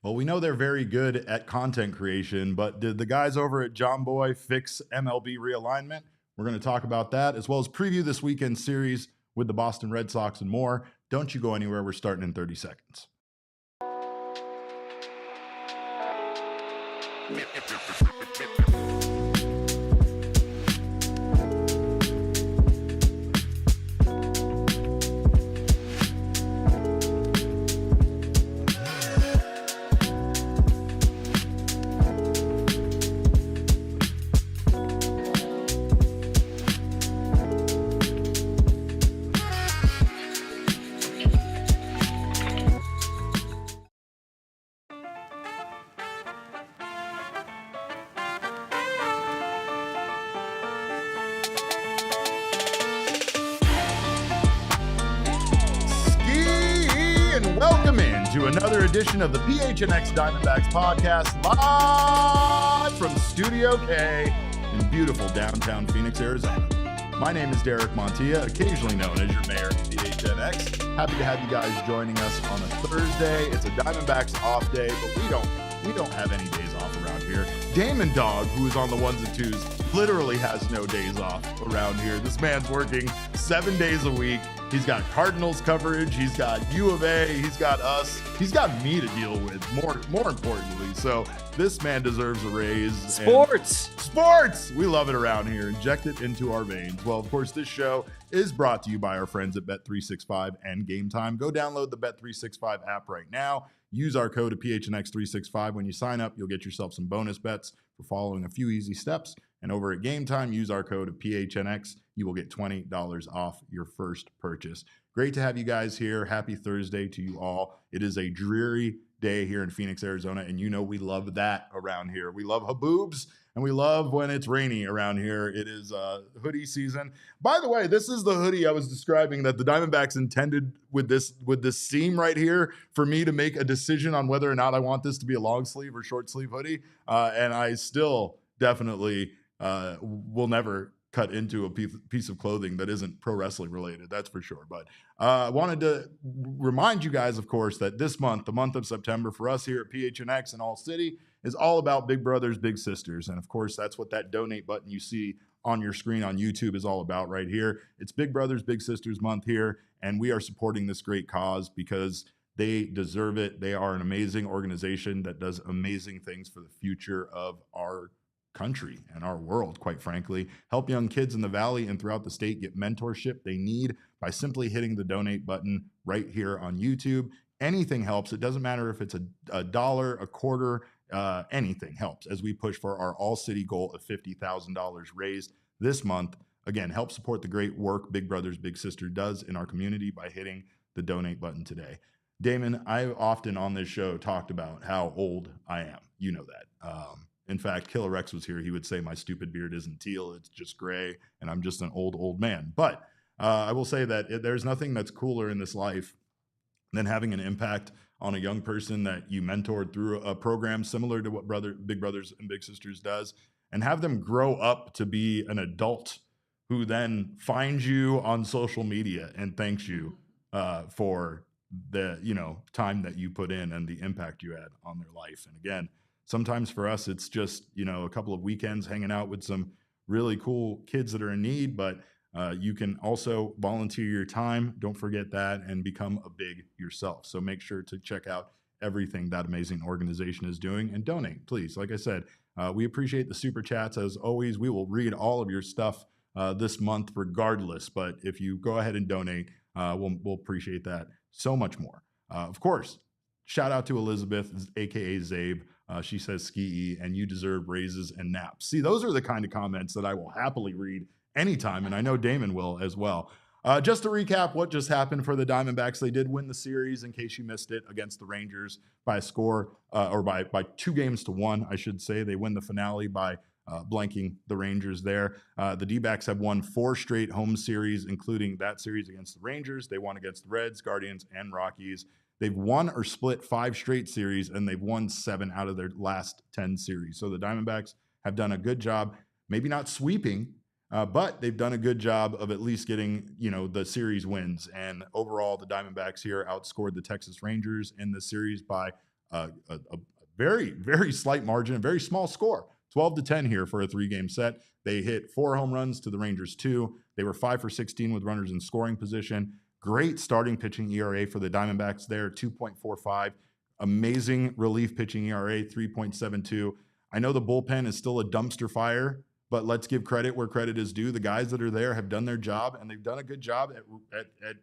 Well, we know they're very good at content creation, but did the guys over at Jomboy fix MLB Realignment? We're going to talk about that as well as preview this weekend series with the Boston Red Sox and more. Don't you go anywhere. We're starting in 30 seconds. Welcome in to another edition of the PHNX Diamondbacks podcast, live from Studio K in beautiful downtown Phoenix, Arizona. My name is Derek Montilla, occasionally known as your mayor of PHNX. Happy to have you guys joining us on a Thursday. It's a Diamondbacks off day, but we don't have any days off around here. Damon Dog, who is on the ones and twos, literally has no days off around here. This man's working 7 days a week. He's got Cardinals coverage. He's got U of A. He's got us. He's got me to deal with, more importantly. So this man deserves a raise. Sports! We love it around here. Inject it into our veins. Well, of course, this show is brought to you by our friends at Bet365 and Game Time. Go download the Bet365 app right now. Use our code of PHNX365. When you sign up, you'll get yourself some bonus bets for following a few easy steps. And over at Game Time, use our code of PHNX. You will get $20 off your first purchase. Great to have you guys here. Happy Thursday to you all. It is a dreary day here in Phoenix, Arizona, and you know we love that around here. We love haboobs, and we love when it's rainy around here. It is hoodie season. By the way, this is the hoodie I was describing that the Diamondbacks intended with this seam right here for me to make a decision on whether or not I want this to be a long sleeve or short sleeve hoodie, and I still definitely will never cut into a piece of clothing that isn't pro wrestling related, that's for sure. But I wanted to remind you guys, of course, that this month, the month of September for us here at PHNX and ALLCITY, is all about Big Brothers, Big Sisters. And of course, that's what that donate button you see on your screen on YouTube is all about right here. It's Big Brothers, Big Sisters month here, and we are supporting this great cause because they deserve it. They are an amazing organization that does amazing things for the future of our country and our world, quite frankly. Help young kids in the Valley and throughout the state get mentorship they need by simply hitting the donate button right here on YouTube. Anything helps. It doesn't matter if it's a dollar, a quarter, anything helps as we push for our ALLCITY goal of $50,000 raised this month. Again, help support the great work Big Brothers Big Sister does in our community by hitting the donate button today. Damon, I've often on this show talked about how old I am. You know that. In fact, Killer Rex was here. He would say my stupid beard isn't teal, it's just gray, and I'm just an old man. But I will say that there's nothing that's cooler in this life than having an impact on a young person that you mentored through a program similar to what Big Brothers and Big Sisters does, and have them grow up to be an adult who then finds you on social media and thanks you for the time that you put in and the impact you had on their life. And again, sometimes for us, it's just, a couple of weekends hanging out with some really cool kids that are in need, but you can also volunteer your time. Don't forget that, and become a big yourself. So make sure to check out everything that amazing organization is doing and donate, please. Like I said, we appreciate the super chats. As always, we will read all of your stuff this month regardless, but if you go ahead and donate, we'll appreciate that so much more. Of course, shout out to Elizabeth, aka Zabe. She says ski and you deserve raises and naps. See, those are the kind of comments that I will happily read anytime, and I know Damon will as well. Just to recap what just happened for the Diamondbacks, they did win the series, in case you missed it, against the Rangers by a score, or by 2-1, I should say. They win the finale by blanking the Rangers there. The Dbacks have won 4 straight home series, including that series against the Rangers. They won against the Reds, Guardians, and Rockies. They've won or split 5 straight series, and they've won 7 out of their last 10 series. So the Diamondbacks have done a good job, maybe not sweeping, but they've done a good job of at least getting, the series wins. And overall, the Diamondbacks here outscored the Texas Rangers in the series by a very, very slight margin, a very small score, 12-10 here for a 3-game set. They hit 4 home runs to the Rangers 2. They were 5 for 16 with runners in scoring position. Great starting pitching ERA for the Diamondbacks there, 2.45. Amazing relief pitching ERA, 3.72. I know the bullpen is still a dumpster fire, but let's give credit where credit is due. The guys that are there have done their job, and they've done a good job at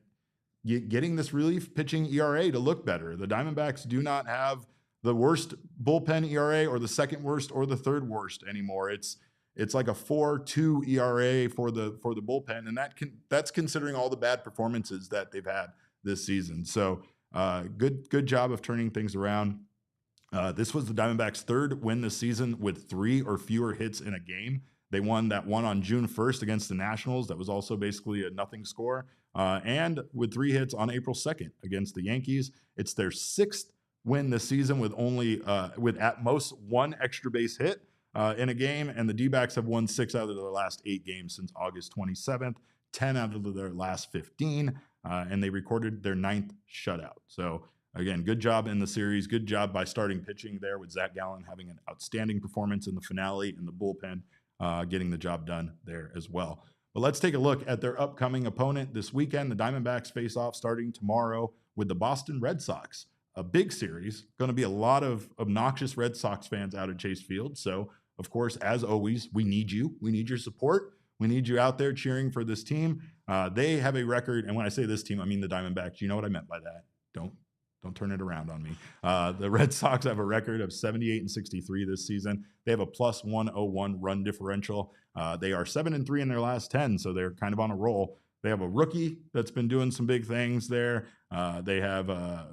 getting this relief pitching ERA to look better. The Diamondbacks do not have the worst bullpen ERA or the second worst or the third worst anymore. It's like a 4.2 ERA for the bullpen, and that's considering all the bad performances that they've had this season. So good job of turning things around. This was the Diamondbacks' 3rd win this season with 3 or fewer hits in a game. They won that one on June 1st against the Nationals. That was also basically a nothing score. And with 3 hits on April 2nd against the Yankees. It's their 6th win this season with only with at most 1 extra base hit in a game. And the Dbacks have won 6 out of their last 8 games since August 27th, 10 out of their last 15. And they recorded their 9th shutout. So again, good job in the series. Good job by starting pitching there with Zach Gallen having an outstanding performance in the finale, and the bullpen getting the job done there as well. But let's take a look at their upcoming opponent this weekend. The Diamondbacks face off starting tomorrow with the Boston Red Sox. A big series. Going to be a lot of obnoxious Red Sox fans out at Chase Field. So, of course, as always, we need you. We need your support. We need you out there cheering for this team. They have a record, and when I say this team, I mean the Diamondbacks. You know what I meant by that. Don't turn it around on me. The Red Sox have a record of 78-63 this season. They have a plus 101 run differential. They are 7-3 in their last 10, so they're kind of on a roll. They have a rookie that's been doing some big things there. They have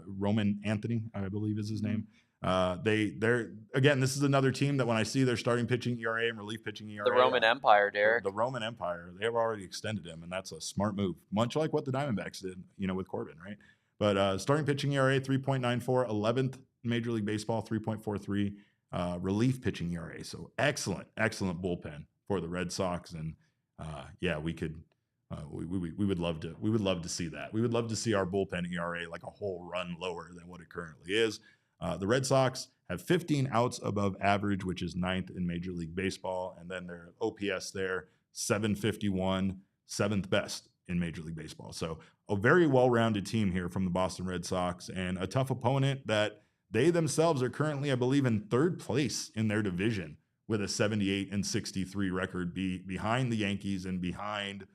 Roman Anthony, I believe is his name. They're again, this is another team that when I see their starting pitching ERA and relief pitching ERA, the Roman Empire, Derek. The Roman Empire, they have already extended him, and that's a smart move, much like what the Diamondbacks did, with Corbin, right? But starting pitching ERA 3.94, 11th in Major League Baseball, 3.43, relief pitching ERA. So excellent bullpen for the Red Sox, and we could. We would love to see that. We would love to see our bullpen ERA like a whole run lower than what it currently is. The Red Sox have 15 outs above average, which is 9th in Major League Baseball, and then their OPS there 751, 7th best in Major League Baseball. So a very well-rounded team here from the Boston Red Sox, and a tough opponent that they themselves are currently, I believe, in 3rd place in their division with a 78-63 record, behind the Yankees and behind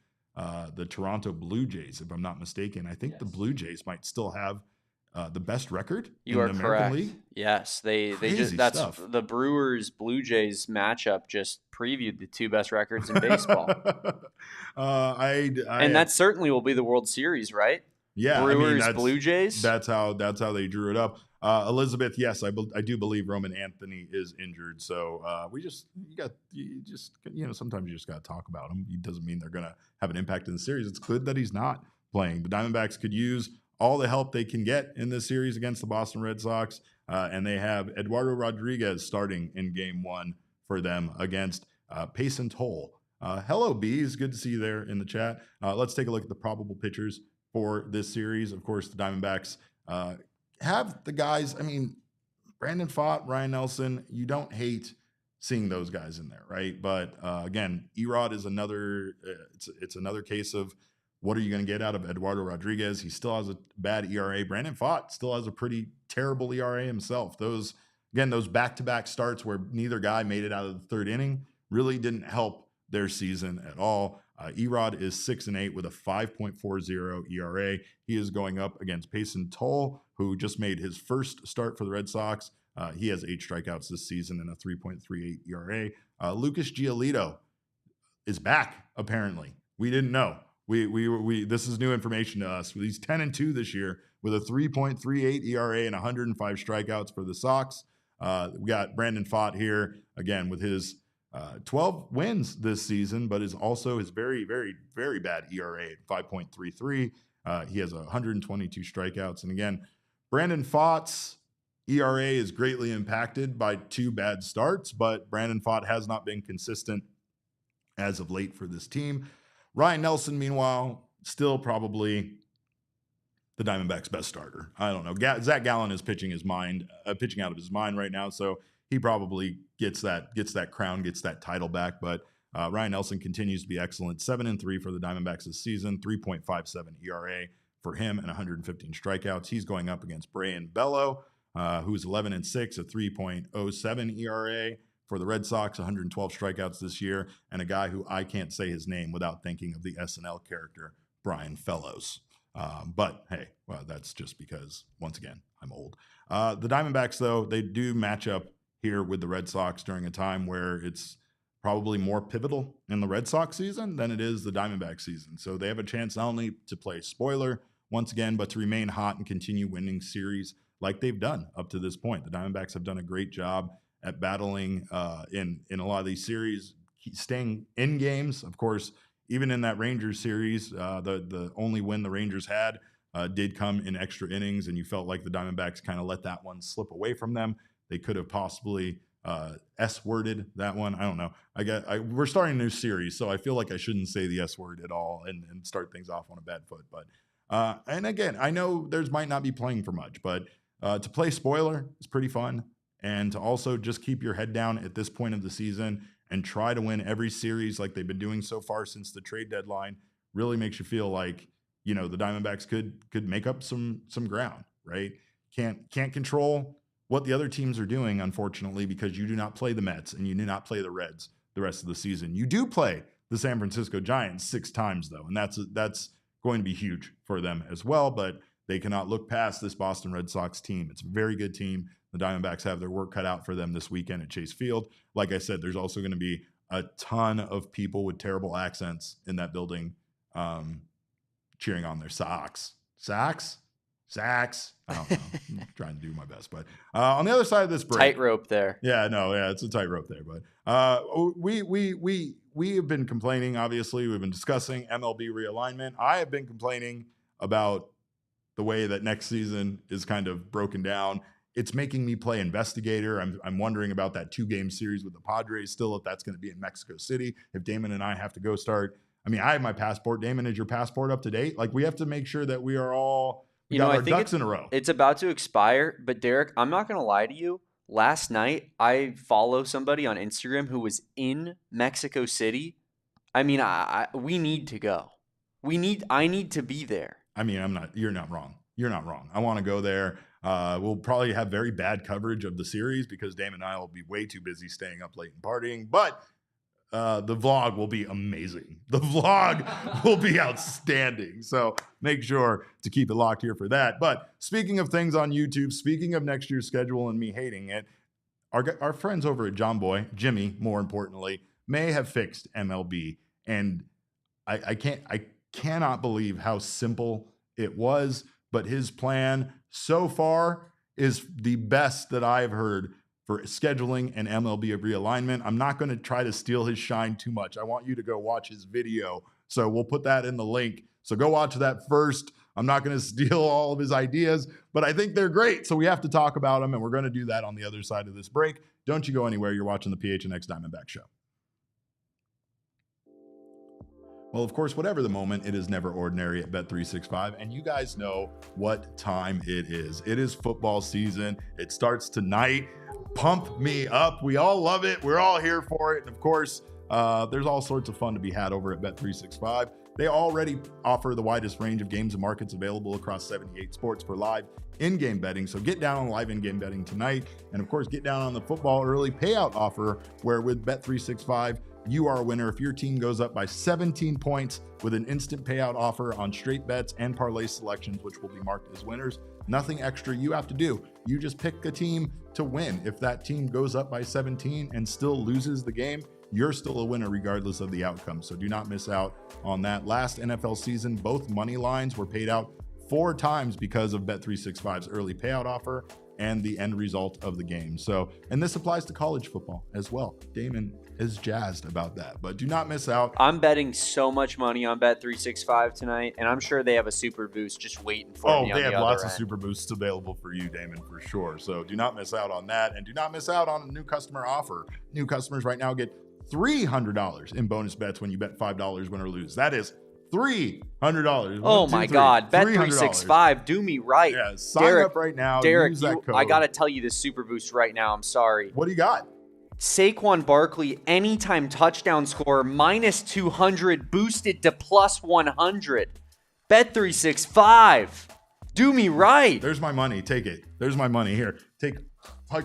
the Toronto Blue Jays, if I'm not mistaken. I think the Blue Jays might still have the best record in the American League. Yes, that's stuff. The Brewers Blue Jays matchup just previewed the 2 best records in baseball. And that certainly will be the World Series, right? Yeah, Brewers Blue Jays. That's how they drew it up. Elizabeth, yes, I do believe Roman Anthony is injured. So sometimes you just got to talk about him. It doesn't mean they're going to have an impact in the series. It's good that he's not playing. The Diamondbacks could use all the help they can get in this series against the Boston Red Sox. And they have Eduardo Rodriguez starting in game 1 for them against Payson Toll. Hello, Bees. Good to see you there in the chat. Let's take a look at the probable pitchers for this series. Of course, the Diamondbacks have the guys. Brandon Pfaadt, Ryan Nelson, you don't hate seeing those guys in there, right? But again, Erod is another, it's another case of what are you going to get out of Eduardo Rodriguez? He still has a bad ERA. Brandon Pfaadt still has a pretty terrible ERA himself. Those back-to-back starts where neither guy made it out of the 3rd inning really didn't help their season at all. Erod is 6-8 with a 5.40 ERA. He is going up against Payson Toll, who just made his first start for the Red Sox. He has 8 strikeouts this season and a 3.38 ERA. Lucas Giolito is back, apparently. We didn't know. We this is new information to us. He's 10-2 this year with a 3.38 ERA and 105 strikeouts for the Sox. We got Brandon Pfaadt here again with his 12 wins this season, but is also his very, very, very bad ERA at 5.33. He has 122 strikeouts. And again, Brandon Pfaadt's ERA is greatly impacted by 2 bad starts, but Brandon Pfaadt has not been consistent as of late for this team. Ryan Nelson, meanwhile, still probably the Diamondbacks' best starter. I don't know. Zach Gallen is pitching out of his mind right now, so he probably gets that crown, gets that title back. But Ryan Nelson continues to be excellent. 7-3 for the Diamondbacks this season, 3.57 ERA for him, and 115 strikeouts. He's going up against Brayan Bello, who's 11-6, a 3.07 ERA for the Red Sox, 112 strikeouts this year, and a guy who I can't say his name without thinking of the SNL character Brian Fellows. But hey, well, that's just because, once again, I'm old. The Diamondbacks, though, they do match up here with the Red Sox during a time where it's probably more pivotal in the Red Sox season than it is the Diamondback season. So they have a chance not only to play spoiler once again, but to remain hot and continue winning series like they've done up to this point. The Diamondbacks have done a great job at battling in a lot of these series, staying in games. Of course, even in that Rangers series, the only win the Rangers had did come in extra innings, and you felt like the Diamondbacks kind of let that one slip away from them. They could have possibly S-worded that one. I don't know. We're starting a new series, so I feel like I shouldn't say the S-word at all and start things off on a bad foot. But and again, I know there's might not be playing for much, but to play spoiler is pretty fun. And to also just keep your head down at this point of the season and try to win every series like they've been doing so far since the trade deadline really makes you feel like, the Diamondbacks could make up some ground, right? Can't control what the other teams are doing, unfortunately, because you do not play the Mets and you do not play the Reds the rest of the season. You do play the San Francisco Giants 6 times, though, and that's going to be huge for them as well, but they cannot look past this Boston Red Sox team. It's a very good team. The Diamondbacks have their work cut out for them this weekend at Chase Field. Like I said, there's also going to be a ton of people with terrible accents in that building cheering on their Sox. Sox? I don't know. I'm trying to do my best. But on the other side of this break. Tightrope there. Yeah, it's a tightrope there. But we have been complaining, obviously. We've been discussing MLB realignment. I have been complaining about the way that next season is kind of broken down. It's making me play investigator. I'm wondering about that 2-game series with the Padres still, if that's going to be in Mexico City, if Damon and I have to go start. I mean, I have my passport. Damon, is your passport up to date? Like, we have to make sure that we are all got our ducks in a row. It's about to expire, but Derek, I'm not going to lie to you. Last night, I follow somebody on Instagram who was in Mexico City. I mean, we need to go. I need to be there. I mean, you're not wrong. I want to go there. We'll probably have very bad coverage of the series because Damon and I will be way too busy staying up late and partying. But the vlog will be amazing. The vlog will be outstanding. So make sure to keep it locked here for that. But speaking of things on YouTube, speaking of next year's schedule and me hating it, our friends over at Jomboy, Jimmy, more importantly, may have fixed MLB. And I cannot believe how simple it was. But his plan so far is the best that I've heard for scheduling an MLB realignment. I'm not going to try to steal his shine too much. I want you to go watch his video. So we'll put that in the link. So go watch that first. I'm not going to steal all of his ideas, but I think they're great. So we have to talk about them, and we're going to do that on the other side of this break. Don't you go anywhere. You're watching the PHNX Diamondback Show. Well, of course, whatever the moment, it is never ordinary at Bet365, and you guys know what time it is. It is football season. It starts tonight. Pump me up. We all love it. We're all here for it. And of course, there's all sorts of fun to be had over at Bet365. They already offer the widest range of games and markets available across 78 sports for live in-game betting. So get down on live in-game betting tonight. And of course, get down on the football early payout offer, where with Bet365, you are a winner if your team goes up by 17 points with an instant payout offer on straight bets and parlay selections, which will be marked as winners. Nothing extra you have to do. You just pick a team to win. If that team goes up by 17 and still loses the game, you're still a winner regardless of the outcome. So do not miss out on that. Last NFL season, both money lines were paid out 4 times because of Bet365's early payout offer and the end result of the game. So, and this applies to college football as well. Damon is jazzed about that, but do not miss out. I'm betting so much money on Bet365 tonight, and I'm sure they have a super boost just waiting for me on the other end. They have lots of super boosts available for you, Damon, for sure. So do not miss out on that, and do not miss out on a new customer offer. New customers right now get $300 in bonus bets when you bet $5 win or lose. That is $300. Oh my God. Bet365. Do me right. Yeah, sign Derek, up right now. Derek, use that code. I got to tell you this super boost right now. I'm sorry. What do you got? Saquon Barkley, anytime touchdown scorer, minus 200, boosted to plus 100. Bet365. Do me right. There's my money. Take it. There's my money. Here, take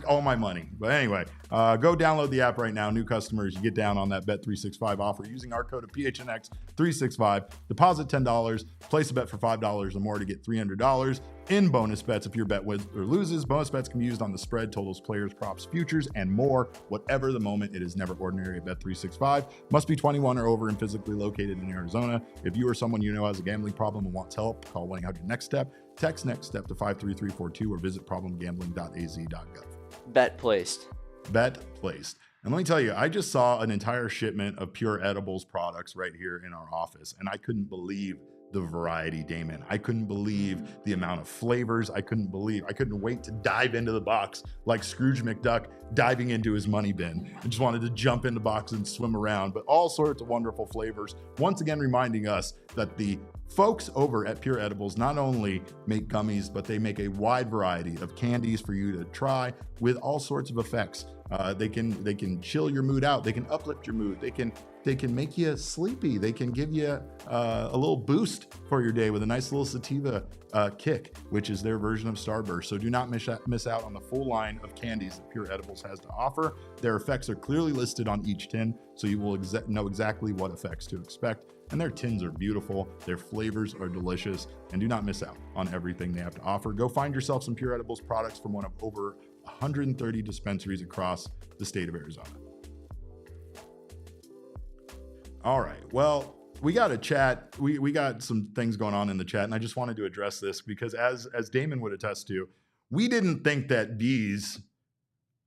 all my money. But anyway, go download the app right now. New customers, you get down on that Bet365 offer using our code of PHNX365. Deposit $10. Place a bet for $5 or more to get $300 in bonus bets. If your bet wins or loses, bonus bets can be used on the spread, totals, players, props, futures, and more. Whatever the moment, it is never ordinary at Bet365. Must be 21 or over and physically located in Arizona. If you or someone you know has a gambling problem and wants help, call 1-800-NEXT-STEP. Text NEXT STEP to 53342 or visit problemgambling.az.gov. Bet placed. Bet placed. And let me tell you, I just saw an entire shipment of Pure Edibles products right here in our office, and I couldn't believe the variety, Damon. I couldn't believe the amount of flavors. I couldn't wait to dive into the box like Scrooge McDuck diving into his money bin. I just wanted to jump in the box and swim around, but all sorts of wonderful flavors. Once again, reminding us that the folks over at Pure Edibles not only make gummies, but they make a wide variety of candies for you to try with all sorts of effects. They can chill your mood out. They can uplift your mood. They can make you sleepy. They can give you a little boost for your day with a nice little sativa kick, which is their version of Starburst. So do not miss out on the full line of candies that Pure Edibles has to offer. Their effects are clearly listed on each tin, so you will know exactly what effects to expect. And their tins are beautiful. Their flavors are delicious. And do not miss out on everything they have to offer. Go find yourself some Pure Edibles products from one of over 130 dispensaries across the state of Arizona. All right. Well, we got a chat. We got some things going on in the chat, and I just wanted to address this because as Damon would attest to, we didn't think that Bees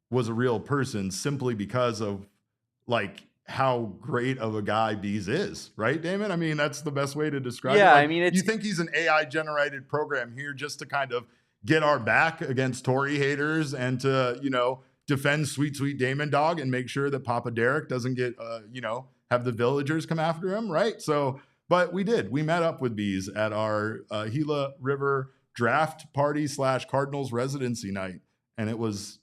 was a real person simply because of like how great of a guy Bees is, right, Damon? I mean, that's the best way to describe it. Yeah, Like, I mean, you think he's an AI generated program here just to kind of get our back against Tory haters and to, defend sweet Damon Dog and make sure that Papa Derek doesn't get, have the villagers come after him, right? So, but we did. We met up with Bees at our Gila River draft party / Cardinals residency night. And it was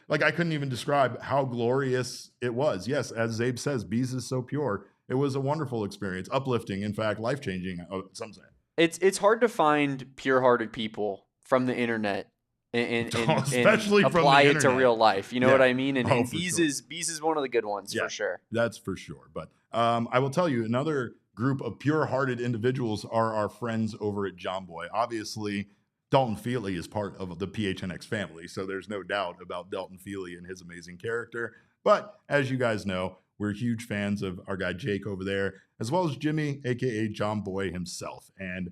like, I couldn't even describe how glorious it was. Yes, as Zabe says, Bees is so pure. It was a wonderful experience, uplifting, in fact, life-changing, some say. It's hard to find pure-hearted people from the internet and especially from apply the it to internet. real life. You know what I mean? And Bees sure. is one of the good ones for sure. That's for sure. But I will tell you, another group of pure-hearted individuals are our friends over at Jomboy. Obviously, Dalton Feely is part of the PHNX family, so there's no doubt about Dalton Feely and his amazing character. But as you guys know, we're huge fans of our guy Jake over there, as well as Jimmy, aka Jomboy himself. And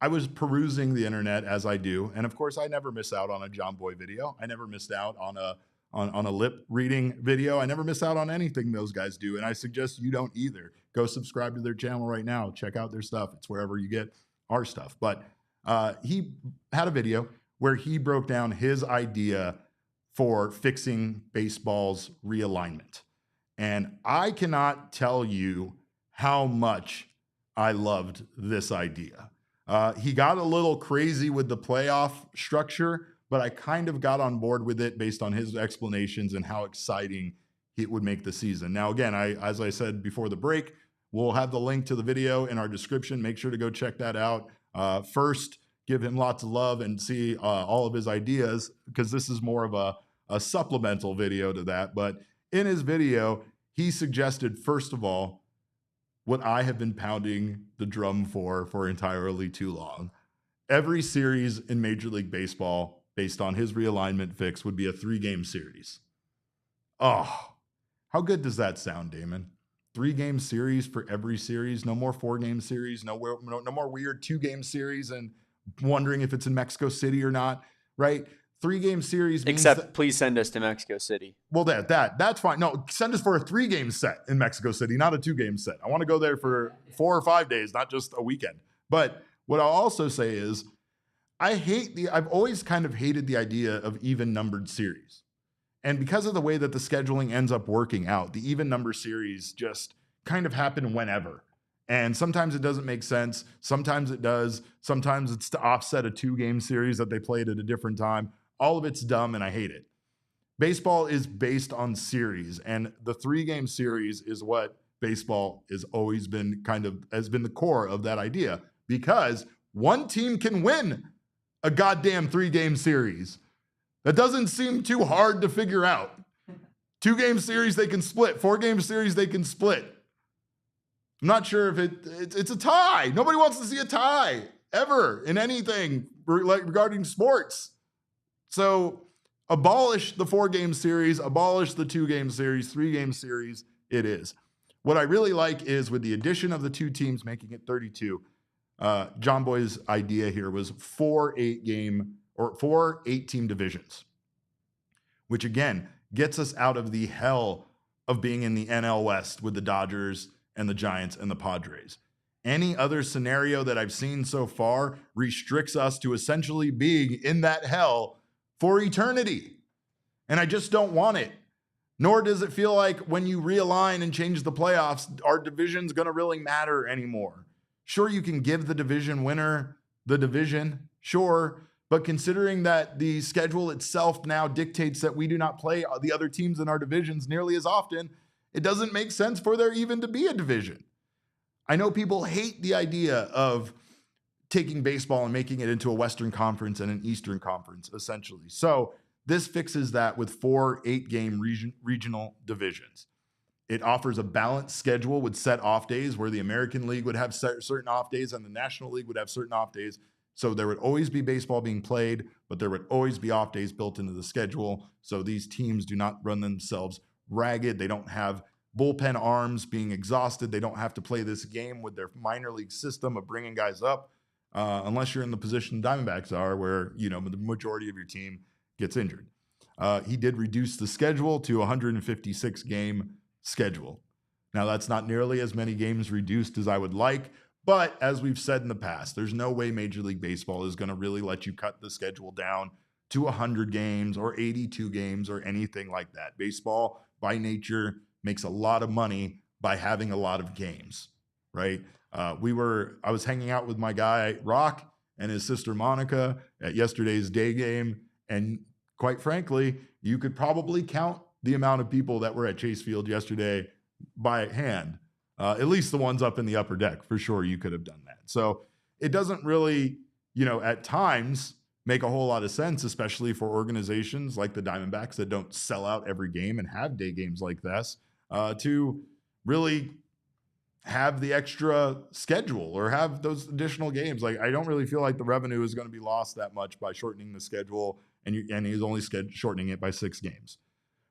I was perusing the internet as I do, and of course, I never miss out on a Jomboy video. I never missed out on a lip reading video. I never miss out on anything those guys do, and I suggest you don't either. Go subscribe to their channel right now. Check out their stuff. It's wherever you get our stuff. But he had a video where he broke down his idea for fixing baseball's realignment. And I cannot tell you how much I loved this idea. He got a little crazy with the playoff structure, but I kind of got on board with it based on his explanations and how exciting it would make the season. Now, again, as I said before the break, we'll have the link to the video in our description. Make sure to go check that out. First, give him lots of love and see all of his ideas, because this is more of a supplemental video to that. But in his video, he suggested, first of all, what I have been pounding the drum for entirely too long. Every series in Major League Baseball, based on his realignment fix, would be a 3-game series. Oh, how good does that sound, Damon? 3-game series for every series. No more 4-game series. No more weird 2-game series and wondering if it's in Mexico City or not, right? 3-game series means Except please send us to Mexico City. Well, that's fine. No, send us for a 3-game set in Mexico City, not a 2-game set. I want to go there for 4 or 5 days, not just a weekend. But what I'll also say is I've always kind of hated the idea of even numbered series. And because of the way that the scheduling ends up working out, the even number series just kind of happen whenever. And sometimes it doesn't make sense. Sometimes it does. Sometimes it's to offset a 2-game series that they played at a different time. All of it's dumb, and I hate it. Baseball is based on series, and the 3-game series is what baseball has always been has been the core of that idea, because one team can win a goddamn 3-game series. That doesn't seem too hard to figure out. 2-game series they can split. 4-game series they can split. I'm not sure if it's a tie. Nobody wants to see a tie ever in anything regarding sports. So abolish the 4-game series, abolish the 2-game series, 3-game series. It is. What I really like is with the addition of the 2 teams, making it 32. Jomboy's idea here was 4 8-team divisions, which again gets us out of the hell of being in the NL West with the Dodgers and the Giants and the Padres. Any other scenario that I've seen so far restricts us to essentially being in that hell for eternity. And I just don't want it. Nor does it feel like when you realign and change the playoffs, our division's going to really matter anymore. Sure, you can give the division winner the division, sure. But considering that the schedule itself now dictates that we do not play the other teams in our divisions nearly as often, it doesn't make sense for there even to be a division. I know people hate the idea of taking baseball and making it into a Western Conference and an Eastern Conference, essentially. So this fixes that with 4 8-game regional divisions. It offers a balanced schedule with set off days where the American League would have certain off days and the National League would have certain off days. So there would always be baseball being played, but there would always be off days built into the schedule. So these teams do not run themselves ragged. They don't have bullpen arms being exhausted. They don't have to play this game with their minor league system of bringing guys up, unless you're in the position Diamondbacks are, where the majority of your team gets injured. He did reduce the schedule to a 156-game schedule. Now, that's not nearly as many games reduced as I would like, but as we've said in the past, there's no way Major League Baseball is going to really let you cut the schedule down to 100 games or 82 games or anything like that. Baseball, by nature, makes a lot of money by having a lot of games, right? I was hanging out with my guy, Rock, and his sister, Monica, at yesterday's day game, and quite frankly, you could probably count the amount of people that were at Chase Field yesterday by hand. At least the ones up in the upper deck, for sure, you could have done that. So it doesn't really, at times make a whole lot of sense, especially for organizations like the Diamondbacks that don't sell out every game and have day games like this, to really have the extra schedule or have those additional games. Like, I don't really feel like the revenue is going to be lost that much by shortening the schedule, and he's only shortening it by 6 games.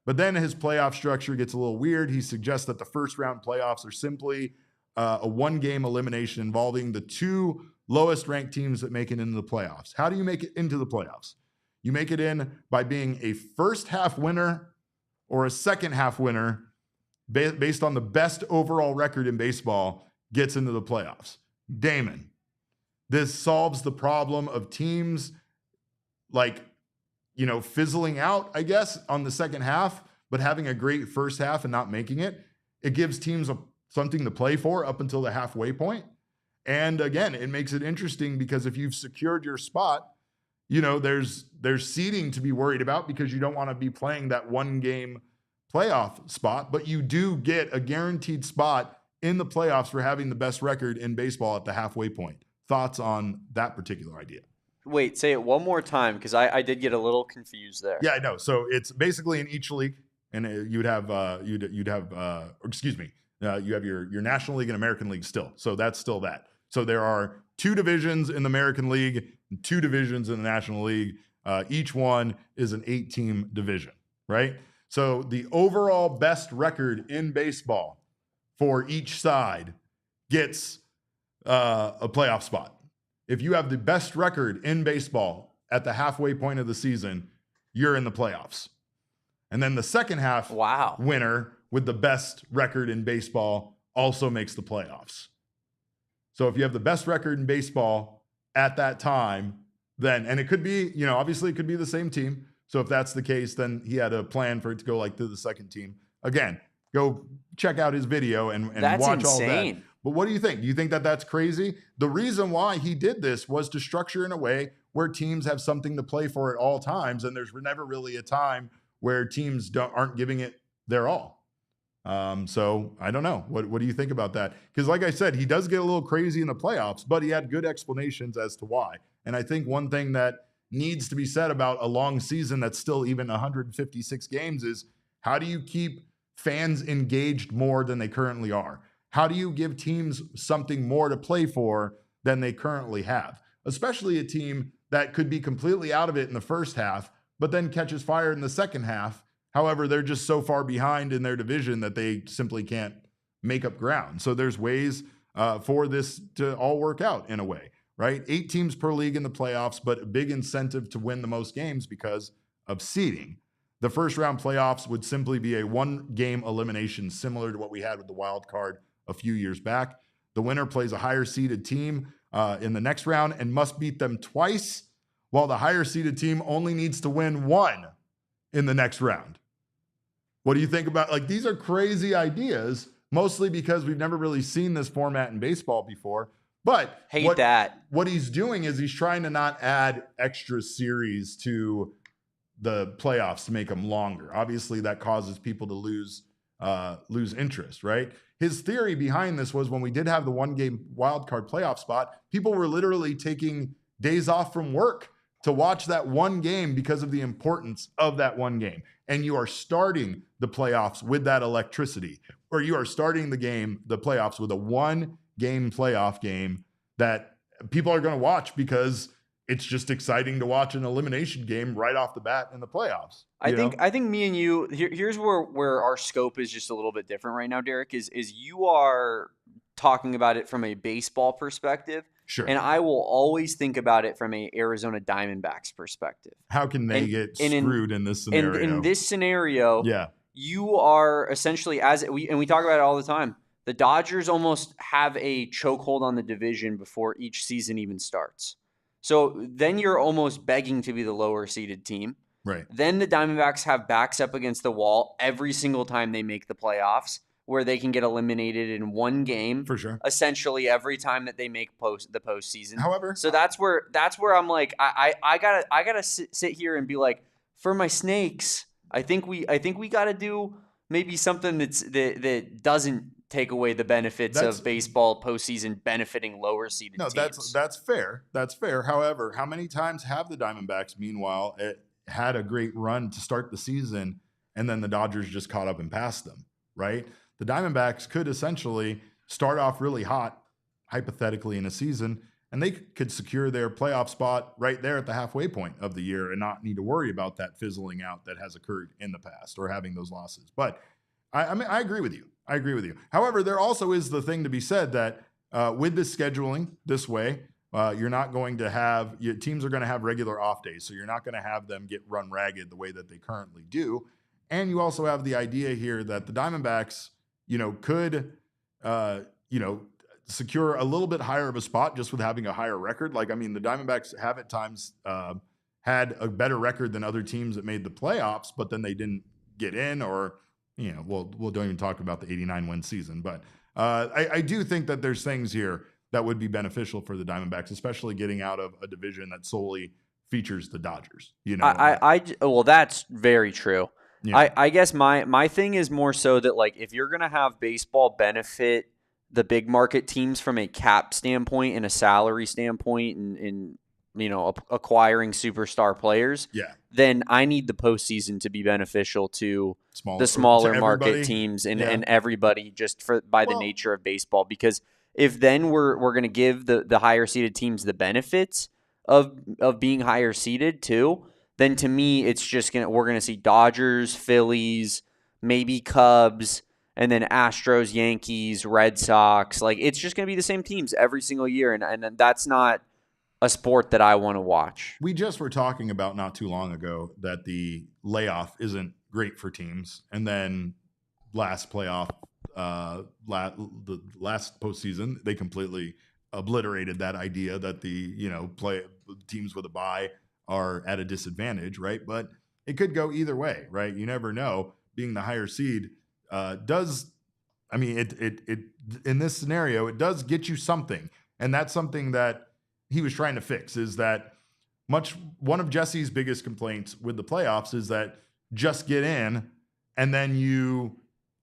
But then his playoff structure gets a little weird. He suggests that the first round playoffs are simply a 1-game elimination involving the 2 lowest ranked teams that make it into the playoffs. How do you make it into the playoffs? You make it in by being a first half winner or a second half winner based on the best overall record in baseball gets into the playoffs. Damon, this solves the problem of teams fizzling out, I guess, on the second half, but having a great first half and not making it. It gives teams something to play for up until the halfway point. And again, it makes it interesting because if you've secured your spot, there's seeding to be worried about because you don't want to be playing that 1-game playoff spot, but you do get a guaranteed spot in the playoffs for having the best record in baseball at the halfway point. Thoughts on that particular idea? Wait, say it one more time, because I did get a little confused there. Yeah, I know. So it's basically in each league, and you have your National League and American League still. So that's still that. So there are 2 divisions in the American League, and 2 divisions in the National League. Each one is an 8-team division, right? So the overall best record in baseball for each side gets a playoff spot. If you have the best record in baseball at the halfway point of the season, you're in the playoffs. And then the second half winner with the best record in baseball also makes the playoffs. So if you have the best record in baseball at that time, then, and it could be, obviously it could be the same team. So if that's the case, then he had a plan for it to go to the second team. Again, go check out his video and watch all that. But what do you think? Do you think that that's crazy? The reason why he did this was to structure in a way where teams have something to play for at all times, and there's never really a time where teams aren't giving it their all. So I don't know. What do you think about that? Because like I said, he does get a little crazy in the playoffs, but he had good explanations as to why. And I think one thing that needs to be said about a long season that's still even 156 games is, how do you keep fans engaged more than they currently are? How do you give teams something more to play for than they currently have? Especially a team that could be completely out of it in the first half, but then catches fire in the second half. However, they're just so far behind in their division that they simply can't make up ground. So there's ways for this to all work out in a way, right? 8 teams per league in the playoffs, but a big incentive to win the most games because of seeding. The first round playoffs would simply be a 1-game elimination, similar to what we had with the wild card a few years back. The winner plays a higher seeded team in the next round and must beat them twice, while the higher seeded team only needs to win 1 in the next round. What do you think about, like, these are crazy ideas, mostly because we've never really seen this format in baseball before. But what he's doing is he's trying to not add extra series to the playoffs to make them longer. Obviously, that causes people to lose interest, right? His theory behind this was, when we did have the 1-game wild card playoff spot, people were literally taking days off from work to watch that 1 game because of the importance of that 1 game. And you are starting the playoffs with that electricity, or you are starting the playoffs with a 1-game playoff game that people are going to watch because it's just exciting to watch an elimination game right off the bat in the playoffs. I think me and you, here's where our scope is just a little bit different right now, Derek, is you are talking about it from a baseball perspective. Sure. And I will always think about it from a Arizona Diamondbacks perspective. How can they get screwed in this scenario? In this scenario, yeah, you are essentially, we talk about it all the time, the Dodgers almost have a chokehold on the division before each season even starts. So then you're almost begging to be the lower seeded team. Right. Then the Diamondbacks have backs up against the wall every single time they make the playoffs, where they can get eliminated in 1 game. For sure. Essentially every time that they make the postseason. However, so that's where I'm like, I gotta sit here and be like, for my Snakes, I think we gotta do maybe something that doesn't take away the benefits of baseball postseason benefiting lower seeded teams. That's fair. That's fair. However, how many times have the Diamondbacks, meanwhile, had a great run to start the season, and then the Dodgers just caught up and passed them, right? The Diamondbacks could essentially start off really hot, hypothetically, in a season, and they could secure their playoff spot right there at the halfway point of the year and not need to worry about that fizzling out that has occurred in the past or having those losses. But I mean, I agree with you. However, there also is the thing to be said that with the scheduling this way, you're not going to have – teams are going to have regular off days, so you're not going to have them get run ragged the way that they currently do. And you also have the idea here that the Diamondbacks, could, secure a little bit higher of a spot just with having a higher record. Like, I mean, the Diamondbacks have at times had a better record than other teams that made the playoffs, but then they didn't get in, or – we'll don't even talk about the 89-win season. But I do think that there's things here that would be beneficial for the Diamondbacks, especially getting out of a division that solely features the Dodgers. Well, that's very true. Yeah. I guess my thing is more so that, like, if you're going to have baseball benefit the big market teams from a cap standpoint and a salary standpoint and acquiring superstar players, then I need the postseason to be beneficial to the smaller market teams and everybody, just by the nature of baseball. Because if then we're going to give the higher seeded teams the benefits of being higher seeded too, then to me it's just we're going to see Dodgers, Phillies, maybe Cubs, and then Astros, Yankees, Red Sox. Like, it's just going to be the same teams every single year, and that's not a sport that I want to watch. We just were talking about not too long ago that the layoff isn't great for teams. And then last playoff, the last postseason, they completely obliterated that idea that the, teams with a bye are at a disadvantage, right? But it could go either way, right? You never know. Being the higher seed does I mean, it in this scenario, it does get you something. And that's something that he was trying to fix, is that one of Jesse's biggest complaints with the playoffs is that just get in and then you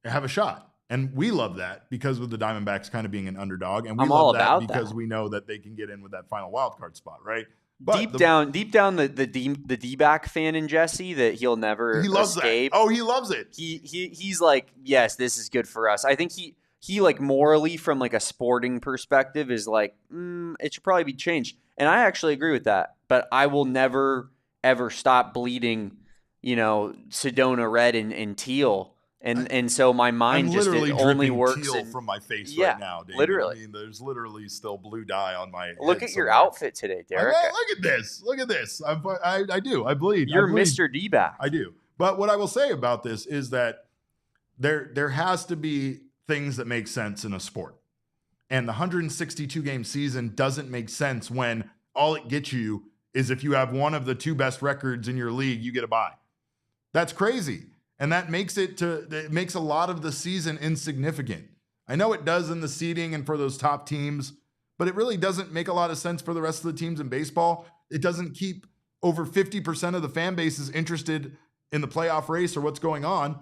have a shot. And we love that because with the Diamondbacks kind of being an underdog. And we I'm love all that about because that. we know that they can get in with that final wild card spot, right? But Deep down, the Dback fan in Jesse that he'll never he loves escape. that. Oh, he loves it. He's like, yes, this is good for us. I think he like morally from like a sporting perspective is like, it should probably be changed. And I actually agree with that. But I will never ever stop bleeding, Sedona red and teal. And so my mind just literally only dripping works teal from my face yeah, right now, Damon. literally. I mean, there's literally still blue dye on my Look head at your somewhere. outfit today, Derek. Look at this. Look at this. I do. I bleed. You're I bleed. Mr. Dback. I do. But what I will say about this is that there has to be things that make sense in a sport. And the 162 game season doesn't make sense when all it gets you is if you have one of the two best records in your league, you get a bye. That's crazy. And that makes it makes a lot of the season insignificant. I know it does in the seeding and for those top teams, but it really doesn't make a lot of sense for the rest of the teams in baseball. It doesn't keep over 50% of the fan bases interested in the playoff race or what's going on.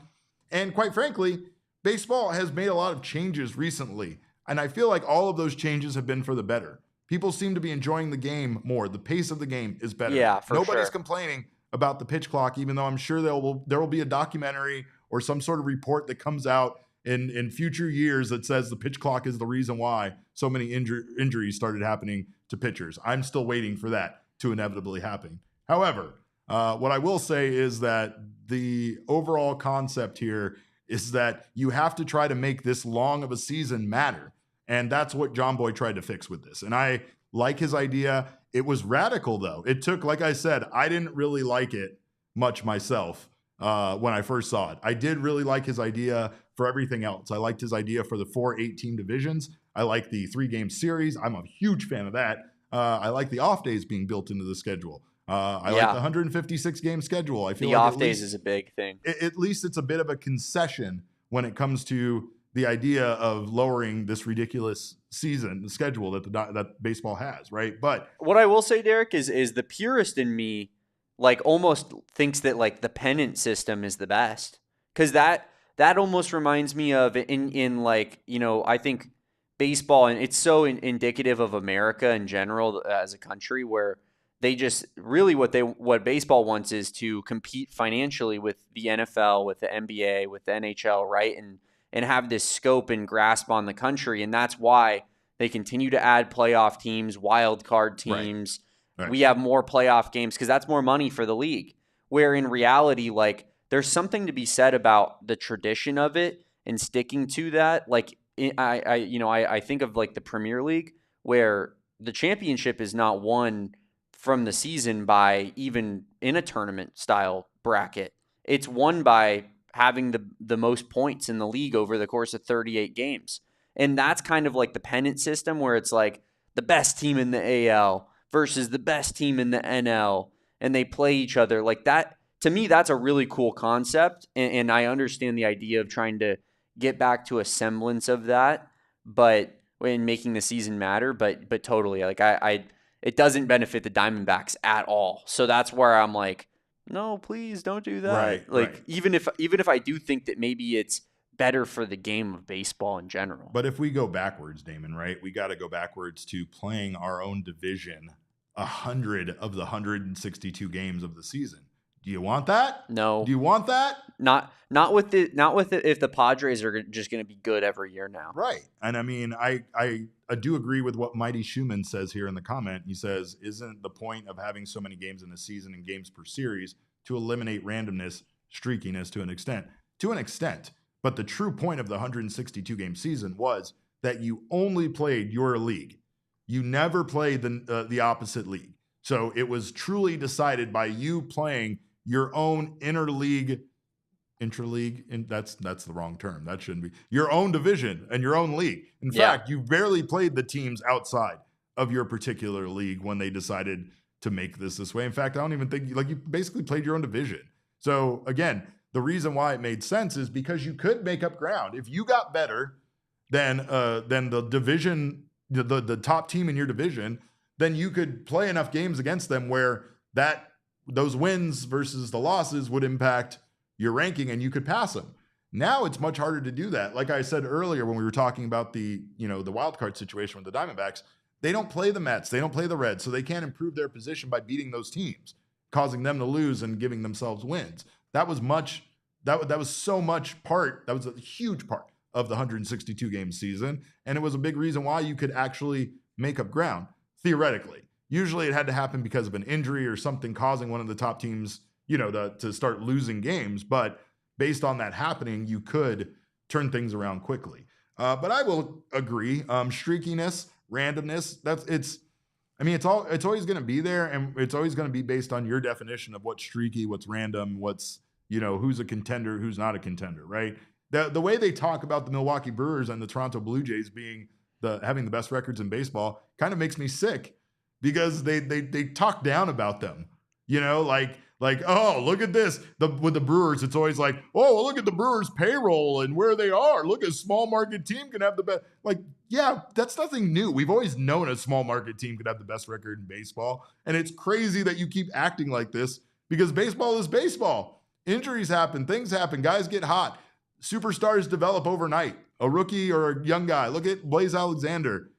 And quite frankly, baseball has made a lot of changes recently. And I feel like all of those changes have been for the better. People seem to be enjoying the game more. The pace of the game is better. Yeah, for Nobody's sure. complaining about the pitch clock, even though I'm sure there will be a documentary or some sort of report that comes out in future years that says the pitch clock is the reason why so many injuries started happening to pitchers. I'm still waiting for that to inevitably happen. However, what I will say is that the overall concept here is that you have to try to make this long of a season matter. And that's what Jomboy tried to fix with this. And I like his idea. It was radical, though. It took, like I said, I didn't really like it much myself when I first saw it. I did really like his idea for everything else. I liked his idea for the 4 8-team divisions. I like the 3-game series. I'm a huge fan of that. I like the off days being built into the schedule. I like the 156-game schedule. I feel the like off days is a big thing. At least it's a bit of a concession when it comes to the idea of lowering this ridiculous season schedule that baseball has, right? But what I will say, Derek, is the purist in me like almost thinks that like the pennant system is the best, because that almost reminds me of in like, I think baseball, and it's so indicative of America in general as a country, where they just really what baseball wants is to compete financially with the NFL, with the NBA, with the NHL, right? And have this scope and grasp on the country. And that's why they continue to add playoff teams, wild card teams. Right. We have more playoff games because that's more money for the league. Where in reality, like, there's something to be said about the tradition of it and sticking to that. Like, I think of like the Premier League, where the championship is not won from the season by even in a tournament style bracket. It's won by having the most points in the league over the course of 38 games. And that's kind of like the pennant system, where it's like the best team in the AL versus the best team in the NL, and they play each other like that. To me, that's a really cool concept. And I understand the idea of trying to get back to a semblance of that, but in making the season matter, but totally, like it doesn't benefit the Diamondbacks at all. So that's where I'm like, no, please don't do that. Right, like right. even if I do think that maybe it's better for the game of baseball in general. But if we go backwards, Damon, right? We got to go backwards to playing our own division 100 of the 162 games of the season. Do you want that? No. Do you want that? Not with it if the Padres are just going to be good every year now. Right. And I mean, I do agree with what Mighty Schumann says here in the comment. He says, isn't the point of having so many games in a season and games per series to eliminate randomness, streakiness to an extent? To an extent. But the true point of the 162 game season was that you only played your league. You never played the opposite league. So it was truly decided by you playing your own interleague, and that's the wrong term. That shouldn't be. Your own division and your own league. In fact, you barely played the teams outside of your particular league when they decided to make this way. In fact, I don't even think, like, you basically played your own division. So again, the reason why it made sense is because you could make up ground. If you got better than the division, the top team in your division, then you could play enough games against them where those wins versus the losses would impact your ranking and you could pass them. Now it's much harder to do that. Like I said earlier when we were talking about the wild card situation with the Diamondbacks, they don't play the Mets, they don't play the Reds, so they can't improve their position by beating those teams, causing them to lose and giving themselves wins. That was a huge part of the 162 game season, and it was a big reason why you could actually make up ground theoretically. Usually it had to happen because of an injury or something causing one of the top teams, to start losing games. But based on that happening, you could turn things around quickly. But I will agree, streakiness, randomness, it's always going to be there, and it's always going to be based on your definition of what's streaky, what's random, what's, who's a contender, who's not a contender, right? The way they talk about the Milwaukee Brewers and the Toronto Blue Jays being having the best records in baseball kind of makes me sick, because they talk down about them, like, oh, look at this. With the Brewers, it's always like, oh, well, look at the Brewers' payroll and where they are. Look, a small market team can have the best. Like, yeah, that's nothing new. We've always known a small market team could have the best record in baseball. And it's crazy that you keep acting like this, because baseball is baseball. Injuries happen, things happen, guys get hot. Superstars develop overnight. A rookie or a young guy. Look at Blaze Alexander.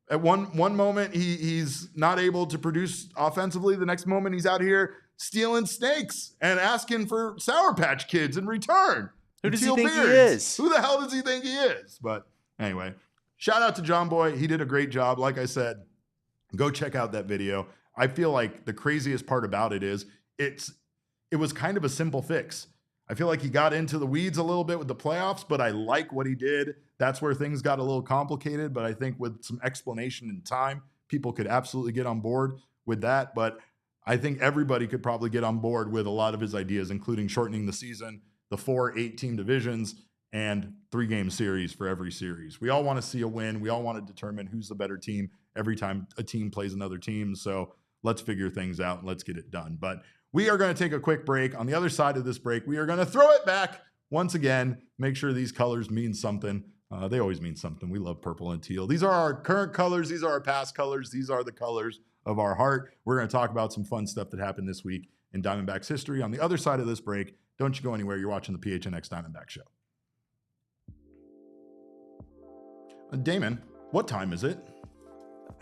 At one moment, he's not able to produce offensively. The next moment, he's out here stealing snakes and asking for Sour Patch Kids in return. Who does he think he is? Who the hell does he think he is? But anyway, shout out to Jomboy. He did a great job. Like I said, go check out that video. I feel like the craziest part about it is it was kind of a simple fix. I feel like he got into the weeds a little bit with the playoffs, but I like what he did. That's where things got a little complicated, but I think with some explanation and time, people could absolutely get on board with that. But I think everybody could probably get on board with a lot of his ideas, including shortening the season, the 4 8-team divisions, and 3-game series for every series. We all want to see a win. We all want to determine who's the better team every time a team plays another team. So let's figure things out and let's get it done. But we are going to take a quick break. On the other side of this break, we are going to throw it back once again. Make sure these colors mean something. They always mean something. We love purple and teal. These are our current colors. These are our past colors. These are the colors of our heart. We're going to talk about some fun stuff that happened this week in Diamondbacks history. On the other side of this break, don't you go anywhere. You're watching the PHNX Diamondback Show. Damon, what time is it?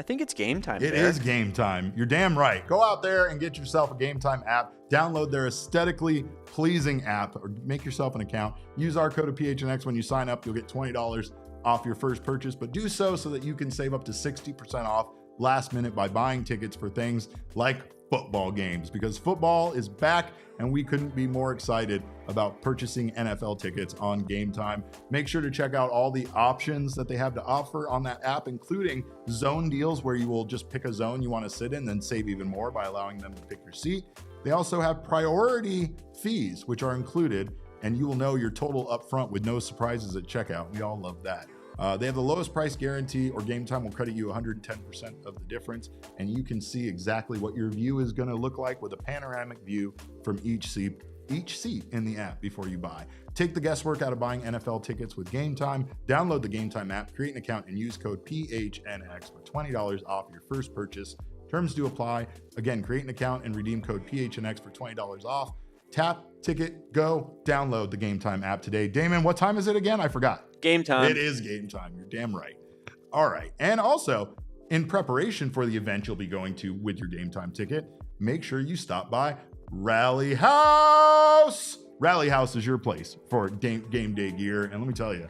I think it's game time. It is game time. You're damn right. Go out there and get yourself a Game Time app. Download their aesthetically pleasing app, or make yourself an account. Use our code of PHNX when you sign up. You'll get $20 off your first purchase, but do so that you can save up to 60% off last minute by buying tickets for things like football games, because football is back and we couldn't be more excited about purchasing NFL tickets on Game Time. Make sure to check out all the options that they have to offer on that app, including zone deals where you will just pick a zone you want to sit in, then save even more by allowing them to pick your seat. They also have priority fees, which are included, and you will know your total up front with no surprises at checkout. We all love that. They have the lowest price guarantee, or Game Time will credit you 110% of the difference, and you can see exactly what your view is going to look like with a panoramic view from each seat in the app before you buy. Take the guesswork out of buying NFL tickets with Game Time. Download the Game Time app, create an account, and use code PHNX for $20 off your first purchase. Terms do apply. Again, create an account and redeem code PHNX for $20 off. Tap, ticket, go, download the Game Time app today. Damon, what time is it again? I forgot. Game time. It is game time. You're damn right. All right. And also, in preparation for the event you'll be going to with your Game Time ticket, make sure you stop by Rally House. Rally House is your place for game day gear. And let me tell you,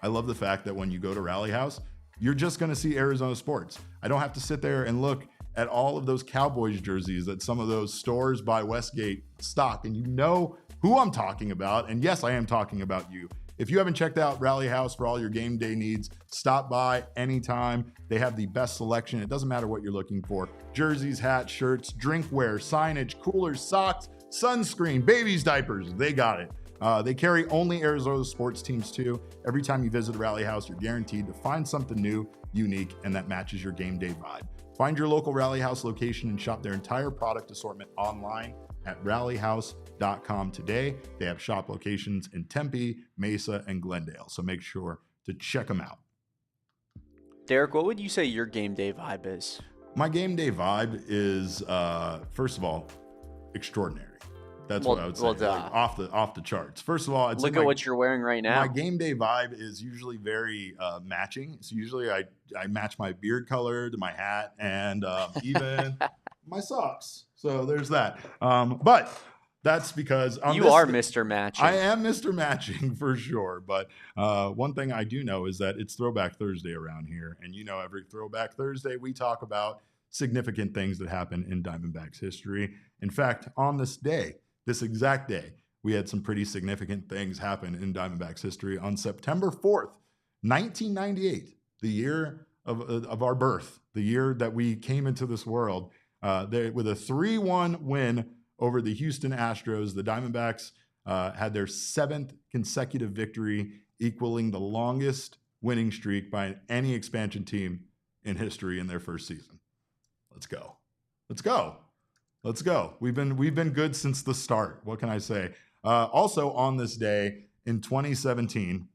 I love the fact that when you go to Rally House, you're just going to see Arizona sports. I don't have to sit there and look at all of those Cowboys jerseys that some of those stores by Westgate stock. And you know who I'm talking about. And yes, I am talking about you. If you haven't checked out Rally House for all your game day needs, stop by anytime. They have the best selection. It doesn't matter what you're looking for. Jerseys, hats, shirts, drinkware, signage, coolers, socks, sunscreen, babies' diapers. They got it. They carry only Arizona sports teams too. Every time you visit Rally House, you're guaranteed to find something new, unique, and that matches your game day vibe. Find your local Rally House location and shop their entire product assortment online at rallyhouse.com today. They have shop locations in Tempe, Mesa, and Glendale. So make sure to check them out. Derek, what would you say your game day vibe is? My game day vibe is, first of all, extraordinary. That's what I would say. Like, off the charts. First of all, look at what you're wearing right now. My game day vibe is usually very matching. So usually I match my beard color to my hat and even my socks. So there's that. But that's because you are Mr. Matching. I am Mr. Matching for sure. But one thing I do know is that it's Throwback Thursday around here. And every Throwback Thursday, we talk about significant things that happen in Diamondbacks history. In fact, on this exact day, we had some pretty significant things happen in Diamondbacks history. On September 4th, 1998, the year of our birth, the year that we came into this world, with a 3-1 win over the Houston Astros, the Diamondbacks had their 7th consecutive victory, equaling the longest winning streak by any expansion team in history in their first season. Let's go. Let's go. Let's go. We've been good since the start. What can I say? Also on this day in 2017,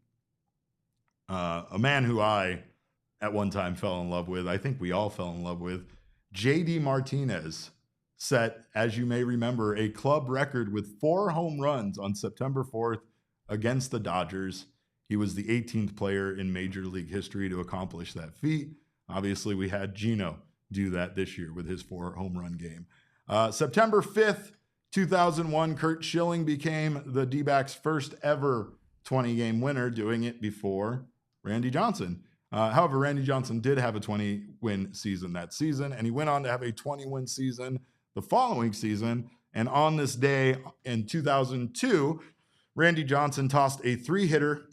a man who I at one time fell in love with, I think we all fell in love with, JD Martinez set, as you may remember, a club record with 4 home runs on September 4th against the Dodgers. He was the 18th player in Major League history to accomplish that feat. Obviously, we had Gino do that this year with his 4 home run game. September 5th, 2001, Curt Schilling became the Dbacks' first ever 20-game winner, doing it before Randy Johnson. However, Randy Johnson did have a 20-win season that season, and he went on to have a 20-win season the following season. And on this day in 2002, Randy Johnson tossed a 3-hitter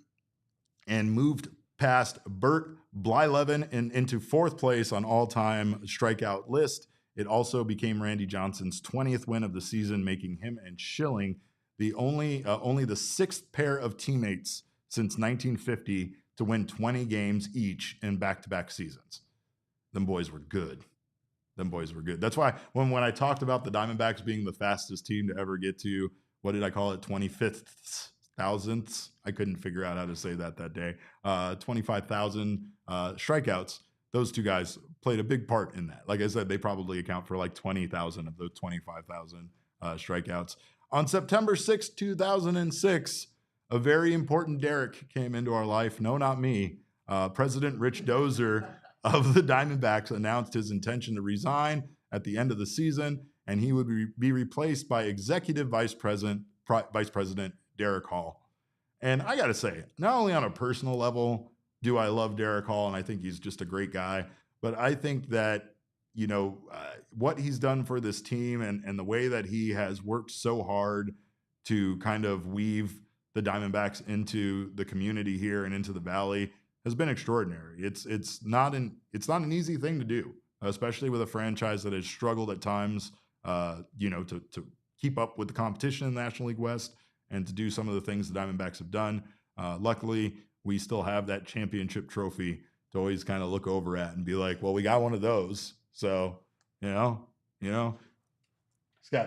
and moved past Bert Blyleven into 4th place on all-time strikeout list. It also became Randy Johnson's 20th win of the season, making him and Schilling the only the 6th pair of teammates since 1950 to win 20 games each in back-to-back seasons. Them boys were good. That's why when I talked about the Diamondbacks being the fastest team to ever get to, what did I call it, 25th thousandths? I couldn't figure out how to say that day. 25,000 strikeouts. Those two guys played a big part in that. Like I said, they probably account for like 20,000 of those 25,000 strikeouts. On September 6, 2006, a very important Derek came into our life. No, not me. President Rich Dozer of the Diamondbacks announced his intention to resign at the end of the season, and he would be replaced by Executive Vice President Derek Hall. And I got to say, not only on a personal level do I love Derek Hall, and I think he's just a great guy, but I think that, what he's done for this team and the way that he has worked so hard to kind of weave the Diamondbacks into the community here and into the Valley has been extraordinary. It's not an easy thing to do, especially with a franchise that has struggled at times, to keep up with the competition in the National League West and to do some of the things the Diamondbacks have done. Luckily, we still have that championship trophy to always kind of look over at and be like, well, we got one of those. So, Scott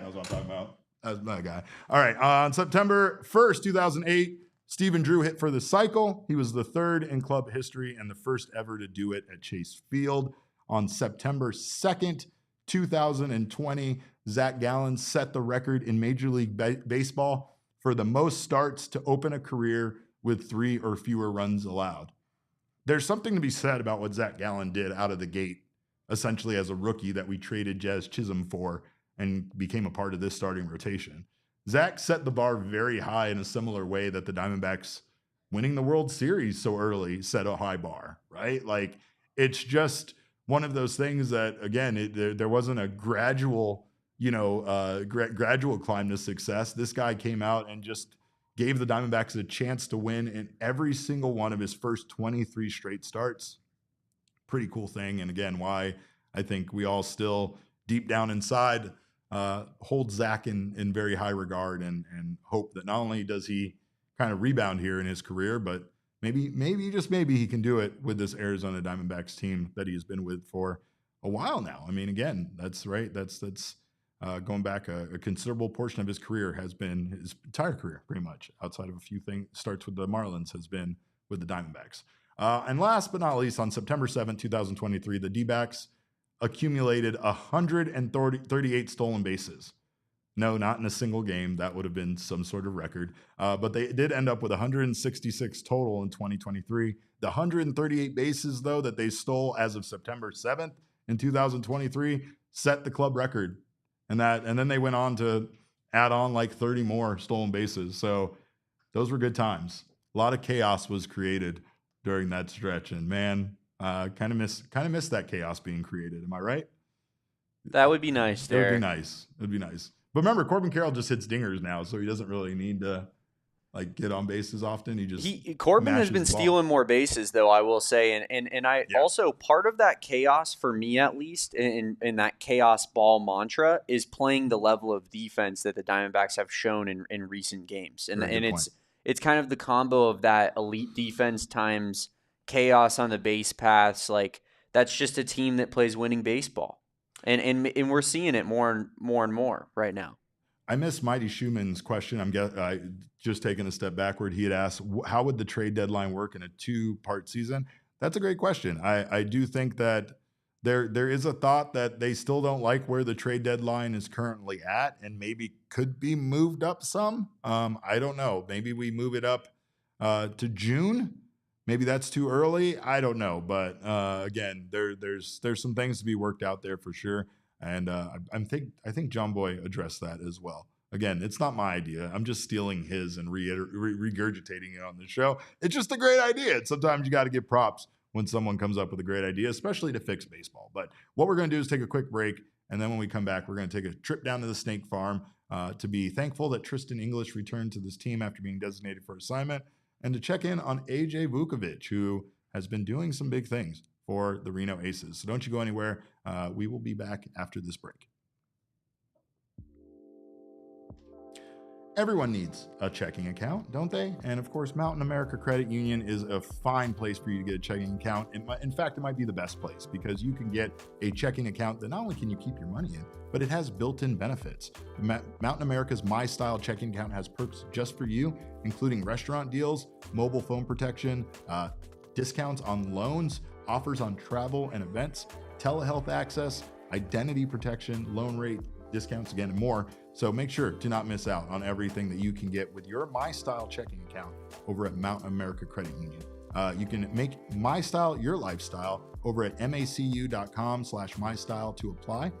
knows what I'm talking about. That's that guy. All right. On September 1st, 2008, Stephen Drew hit for the cycle. He was the 3rd in club history and the first ever to do it at Chase Field. On September 2nd, 2020, Zach Gallen set the record in Major League Baseball for the most starts to open a career with 3 or fewer runs allowed. There's something to be said about what Zach Gallen did out of the gate, essentially as a rookie that we traded Jazz Chisholm for and became a part of this starting rotation. Zach set the bar very high in a similar way that the Diamondbacks winning the World Series so early set a high bar, right? Like, it's just one of those things that, again, there wasn't a gradual climb to success. This guy came out and just gave the Diamondbacks a chance to win in every single one of his first 23 straight starts. Pretty cool thing. And again, why I think we all still deep down inside hold Zach in very high regard and hope that not only does he kind of rebound here in his career, but maybe he can do it with this Arizona Diamondbacks team that he's been with for a while now. I mean, again, that's right. That's going back a considerable portion of his career has been his entire career, pretty much, outside of a few things. Starts with the Marlins, has been with the Diamondbacks. And last but not least, on September 7th, 2023, the Dbacks accumulated 138 stolen bases. No, not in a single game. That would have been some sort of record. But they did end up with 166 total in 2023. The 138 bases, though, that they stole as of September 7th in 2023 set the club record. And then they went on to add on like 30 more stolen bases. So those were good times. A lot of chaos was created during that stretch. And man, kind of miss that chaos being created. Am I right? That would be nice, Derek. It would be nice. It would be nice. But remember, Corbin Carroll just hits dingers now, so he doesn't really need to like get on bases often. Corbin has been stealing more bases, though, I will say, and I also, part of that chaos for me at least, in that chaos ball mantra is playing the level of defense that the Diamondbacks have shown in recent games, and it's kind of the combo of that elite defense times chaos on the base paths. Like, that's just a team that plays winning baseball. And we're seeing it more and more right now. I miss Mighty Schumann's question. I'm just taking a step backward. He had asked, how would the trade deadline work in a 2-part season? That's a great question. I do think that there is a thought that they still don't like where the trade deadline is currently at and maybe could be moved up some. I don't know. Maybe we move it up to June. Maybe that's too early. I don't know, but again, there's some things to be worked out there for sure, and I think Jomboy addressed that as well. Again, it's not my idea. I'm just stealing his and regurgitating it on the show. It's just a great idea. And sometimes you got to give props when someone comes up with a great idea, especially to fix baseball. But what we're going to do is take a quick break, and then when we come back, we're going to take a trip down to the Snake Farm to be thankful that Tristin English returned to this team after being designated for assignment, and to check in on AJ Vukovic, who has been doing some big things for the Reno Aces. So don't you go anywhere. We will be back after this break. Everyone needs a checking account, don't they? And of course, Mountain America Credit Union is a fine place for you to get a checking account. In fact, it might be the best place because you can get a checking account that not only can you keep your money in, but it has built-in benefits. Mountain America's My Style checking account has perks just for you, including restaurant deals, mobile phone protection, discounts on loans, offers on travel and events, telehealth access, identity protection, loan rate discounts, again, and more. So make sure to not miss out on everything that you can get with your My Style checking account over at Mountain America Credit Union. You can make My Style your lifestyle over at macu.com/mystyle to apply.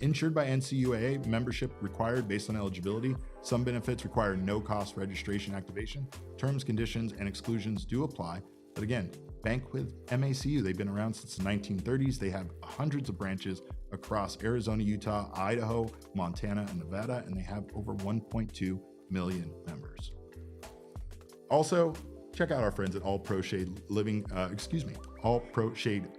Insured by NCUA, membership required based on eligibility. Some benefits require no cost registration activation. Terms, conditions, and exclusions do apply. But again, bank with MACU. They've been around since the 1930s. They have hundreds of branches across Arizona, Utah, Idaho, Montana, and Nevada, and they have over 1.2 million members. Also, check out our friends at All Pro Shade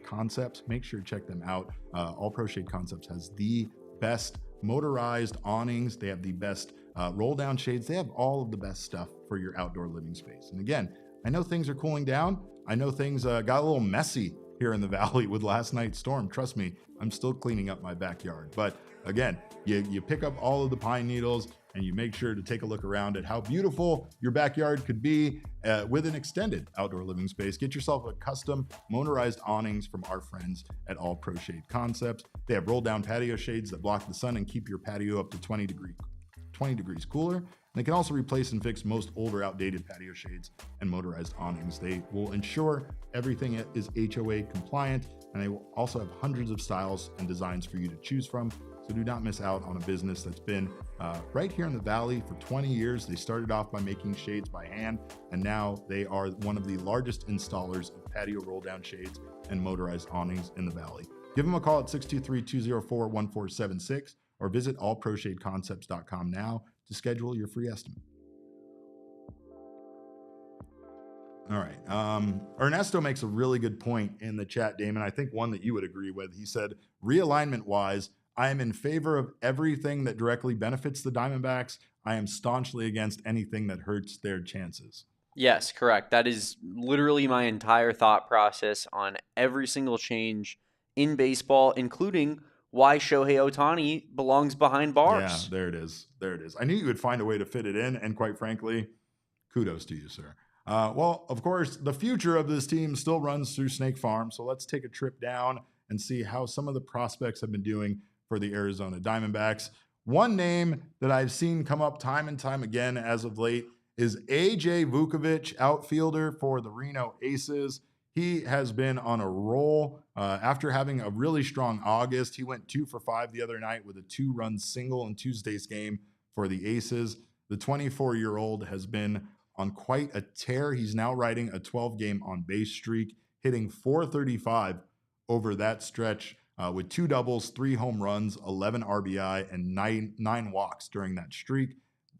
Concepts. Make sure to check them out. All Pro Shade Concepts has the best motorized awnings. They have the best roll down shades. They have all of the best stuff for your outdoor living space. And again, I know things are cooling down. I know things got a little messy here in the valley with last night's storm. Trust me, I'm still cleaning up my backyard. But again, you pick up all of the pine needles and you make sure to take a look around at how beautiful your backyard could be with an extended outdoor living space. Get yourself a custom motorized awnings from our friends at All Pro Shade Concepts. They have roll down patio shades that block the sun and keep your patio up to 20 degrees cooler. They can also replace and fix most older, outdated patio shades and motorized awnings. They will ensure everything is HOA compliant, and they will also have hundreds of styles and designs for you to choose from. So do not miss out on a business that's been right here in the Valley for 20 years. They started off by making shades by hand, and now they are one of the largest installers of patio roll-down shades and motorized awnings in the Valley. Give them a call at 623-204-1476 or visit allproshadeconcepts.com now to schedule your free estimate. All right. Ernesto makes a really good point in the chat, Damon. I think one that you would agree with. He said, realignment-wise, I am in favor of everything that directly benefits the Diamondbacks. I am staunchly against anything that hurts their chances. Yes, correct. That is literally my entire thought process on every single change in baseball, including why Shohei Ohtani belongs behind bars. Yeah, there it is. I knew you would find a way to fit it in, and quite frankly, kudos to you, sir. Well, of course, the future of this team still runs through Snake Farm. So let's take a trip down and see how some of the prospects have been doing for the Arizona Diamondbacks. One name that I've seen come up time and time again as of late is AJ Vukovic, outfielder for the Reno Aces. He has been on a roll after having a really strong August. He went 2 for 5 the other night with a 2-run single in Tuesday's game for the Aces. The 24-year-old has been on quite a tear. He's now riding a 12-game on-base streak, hitting .435 over that stretch with 2 doubles, 3 home runs, 11 RBI, and 9 walks during that streak.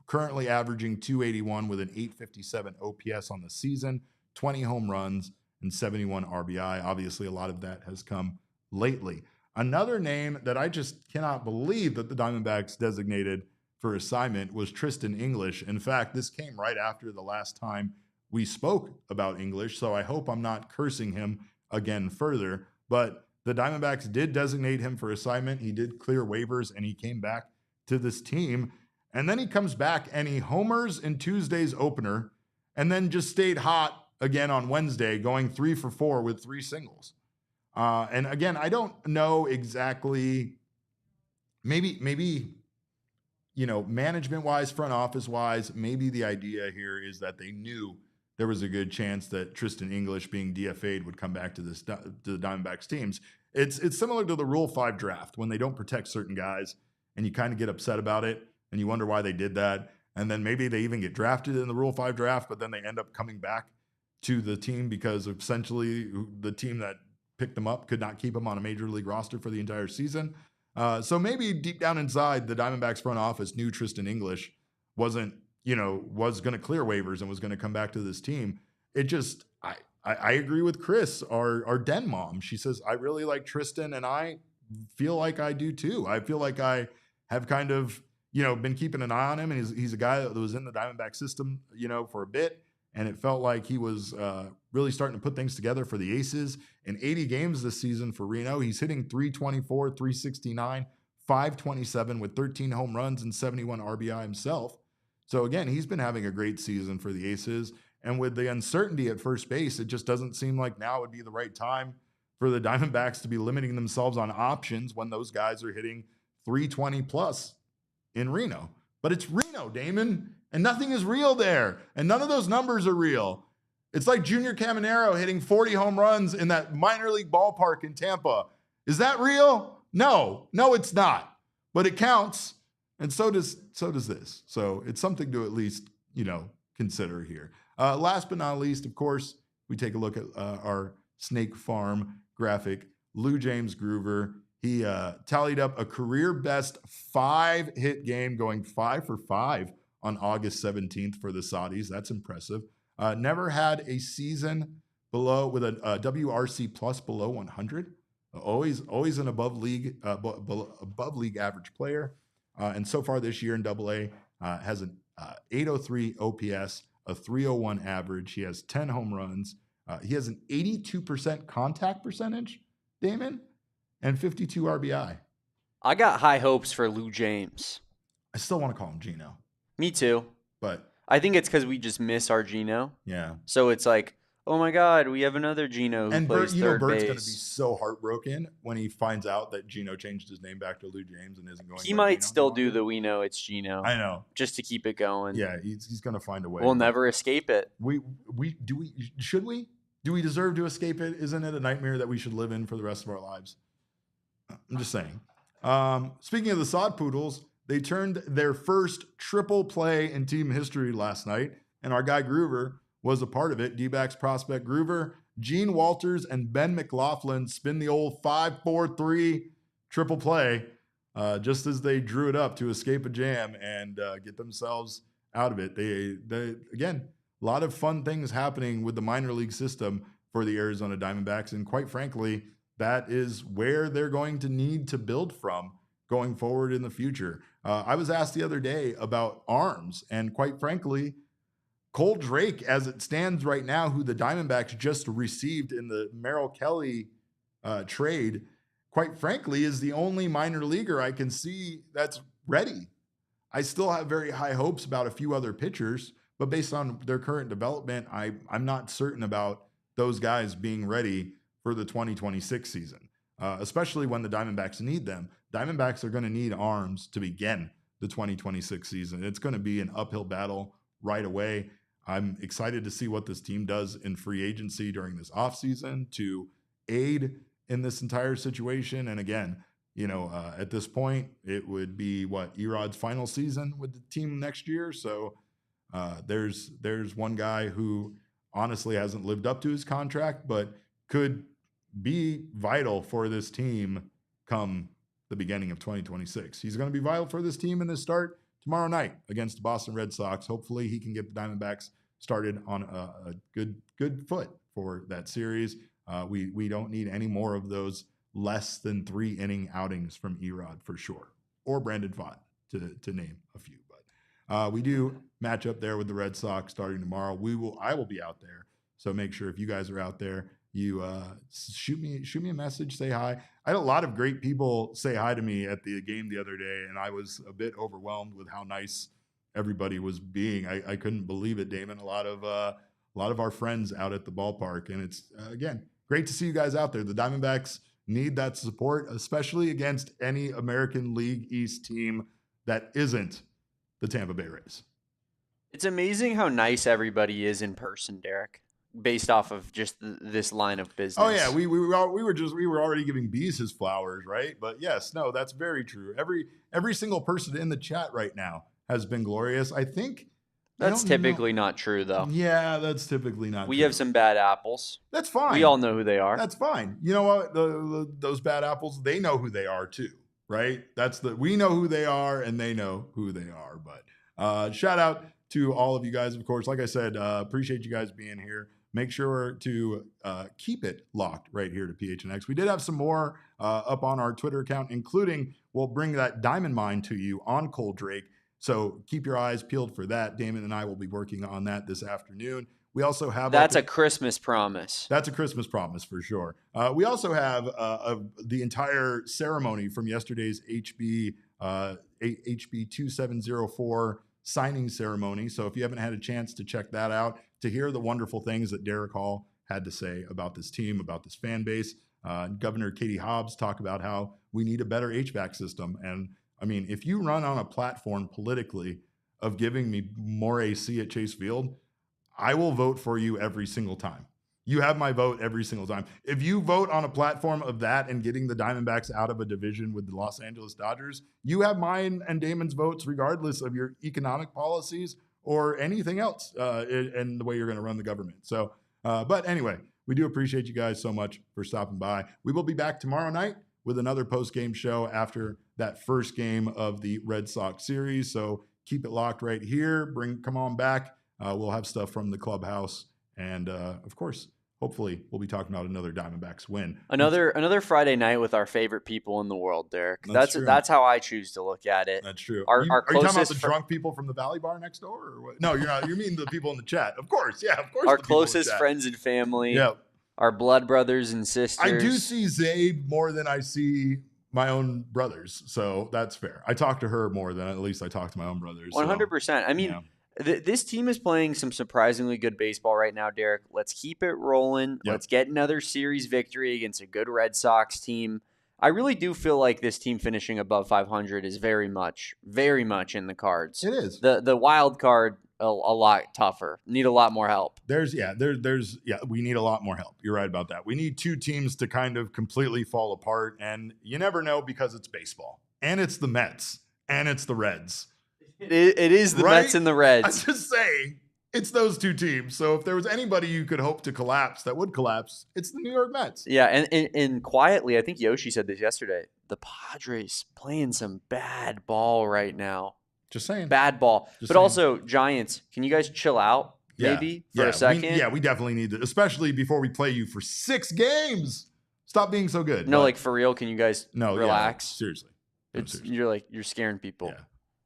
Currently averaging .281 with an .857 OPS on the season, 20 home runs, and 71 RBI. Obviously, a lot of that has come lately. Another name that I just cannot believe that the Diamondbacks designated for assignment was Tristin English. In fact, this came right after the last time we spoke about English, so I hope I'm not cursing him again further. But the Diamondbacks did designate him for assignment. He did clear waivers, and he came back to this team. And then he comes back and he homers in Tuesday's opener and then just stayed hot again on Wednesday, going 3 for 4 with 3 singles. And again, I don't know exactly, maybe, management-wise, front office-wise, maybe the idea here is that they knew there was a good chance that Tristin English being DFA'd would come back to the Diamondbacks teams. It's similar to the Rule 5 draft when they don't protect certain guys and you kind of get upset about it. And you wonder why they did that. And then maybe they even get drafted in the Rule 5 draft, but then they end up coming back to the team because essentially the team that picked them up could not keep them on a major league roster for the entire season. So maybe deep down inside, the Diamondbacks front office knew Tristin English was going to clear waivers and was going to come back to this team. It just, I agree with Chris, our den mom. She says, I really like Tristin, and I feel like I do too. I feel like I have kind of, been keeping an eye on him, and he's a guy that was in the Diamondback system, for a bit, and it felt like he was really starting to put things together for the Aces. In 80 games this season for Reno, he's hitting .324, .369, .527 with 13 home runs and 71 RBI himself. So again, he's been having a great season for the Aces, and with the uncertainty at first base, it just doesn't seem like now would be the right time for the Diamondbacks to be limiting themselves on options when those guys are hitting .320 plus in Reno. But it's Reno, Damon, and nothing is real there. And none of those numbers are real. It's like Junior Caminero hitting 40 home runs in that minor league ballpark in Tampa. Is that real? No, it's not. But it counts. And so does this. So it's something to at least, consider here. Last but not least, of course, we take a look at our Snake Farm graphic. Lou James Groover. He tallied up a career best 5-hit game, going 5 for 5 on August 17th for the Saudis. That's impressive. Never had a season with a WRC plus below 100. Always an above league average player. And so far this year in AA has an 803 OPS, a 301 average. He has 10 home runs. He has an 82% contact percentage, Damon, and 52 RBI. I got high hopes for Lou James. I still want to call him Gino. Me too. But I think it's because we just miss our Gino. Yeah. So it's like, oh my God, we have another Gino who plays third Bert's base. going to be so heartbroken when he finds out that Gino changed his name back to Lou James and isn't going. He might still do the "We know it's Gino." I know, just to keep it going. Yeah, he's going to find a way. We'll never escape it. Should we? Do we deserve to escape it? Isn't it a nightmare that we should live in for the rest of our lives? I'm just saying. Speaking of the Sod Poodles, they turned their first triple play in team history last night, and our guy Groover was a part of it. Dbacks prospect Groover, Gene Walters, and Ben McLaughlin spin the old 5-4-3 triple play just as they drew it up to escape a jam and get themselves out of it. They again, a lot of fun things happening with the minor league system for the Arizona Diamondbacks, and quite frankly, that is where they're going to need to build from going forward in the future. I was asked the other day about arms, and quite frankly, Cole Drake, as it stands right now, who the Diamondbacks just received in the Merrill Kelly trade, quite frankly, is the only minor leaguer I can see that's ready. I still have very high hopes about a few other pitchers, But based on their current development, I'm not certain about those guys being ready for the 2026 season, especially when the Diamondbacks need them. Diamondbacks are going to need arms to begin the 2026 season. It's going to be an uphill battle right away. I'm excited to see what this team does in free agency during this offseason to aid in this entire situation. And again, at this point, it would be Erod's final season with the team next year. So there's one guy who honestly hasn't lived up to his contract, but could be vital for this team come the beginning of 2026. He's going to be vital for this team in this start tomorrow night against the Boston Red Sox. Hopefully he can get the Diamondbacks started on a good foot for that series. We don't need any more of those less than 3 inning outings from Erod for sure, or Brandon Pfaadt to name a few. But we do match up there with the Red Sox starting tomorrow. I will be out there, so make sure if you guys are out there, you shoot me a message, say hi. I had a lot of great people say hi to me at the game the other day, and I was a bit overwhelmed with how nice everybody was being. I couldn't believe it, Damon. A lot of our friends out at the ballpark, and it's again great to see you guys out there. The Diamondbacks need that support, especially against any American League East team that isn't the Tampa Bay Rays. It's amazing how nice everybody is in person, Derek, based off of just this line of business. Oh yeah, we were already giving Bees his flowers, right? But yes, no, that's very true. Every single person in the chat right now has been glorious. I think that's typically not true, though. Yeah, that's typically not true. We have some bad apples. That's fine. We all know who they are. That's fine. You know what? Those bad apples, they know who they are too, right? We know who they are and they know who they are. But shout out to all of you guys, of course. Like I said, appreciate you guys being here. Make sure to keep it locked right here to PHNX. We did have some more up on our Twitter account, including we'll bring that diamond mine to you on Cole Drake. So keep your eyes peeled for that. Damon and I will be working on that this afternoon. We also have that's a Christmas promise. That's a Christmas promise for sure. We also have the entire ceremony from yesterday's HB 2704 signing ceremony. So if you haven't had a chance to check that out, to hear the wonderful things that Derek Hall had to say about this team, about this fan base, Governor Katie Hobbs talk about how we need a better HVAC system. And I mean, if you run on a platform politically of giving me more AC at Chase Field, I will vote for you every single time. You have my vote every single time. If you vote on a platform of that and getting the Diamondbacks out of a division with the Los Angeles Dodgers, you have mine and Damon's votes regardless of your economic policies or anything else and the way you're going to run the government. So, but anyway, we do appreciate you guys so much for stopping by. We will be back tomorrow night with another post-game show after that first game of the Red Sox series. So keep it locked right here. Come on back. We'll have stuff from the clubhouse. And of course, hopefully we'll be talking about another Diamondbacks win. Another Friday night with our favorite people in the world, Derek. That's how I choose to look at it. That's true. Are you talking about the drunk people from the Valley Bar next door? Or what? No, you're not. You mean the people in the chat. Of course. Yeah, of course. Our closest friends and family. Yep. Our blood brothers and sisters. I do see Zabe more than I see my own brothers. So that's fair. I talk to her more than at least I talk to my own brothers. 100%. I mean, this team is playing some surprisingly good baseball right now, Derek. Let's keep it rolling. Yep. Let's get another series victory against a good Red Sox team. I really do feel like this team finishing above 500 is very much in the cards. It is. The wild card a lot tougher. Need a lot more help. We need a lot more help. You're right about that. We need two teams to kind of completely fall apart, and you never know because it's baseball. And it's the Mets. And it's the Reds. It is the Mets and the Reds. I'm just saying, it's those two teams. So if there was anybody you could hope to collapse that would collapse, it's the New York Mets. Yeah, and quietly, I think Yoshi said this yesterday, the Padres playing some bad ball right now. Just saying. Bad ball. Also, Giants, can you guys chill out maybe for a second? We definitely need to, especially before we play you for 6 games. Stop being so good. No, like for real, can you guys relax? Seriously. You're scaring people. Yeah.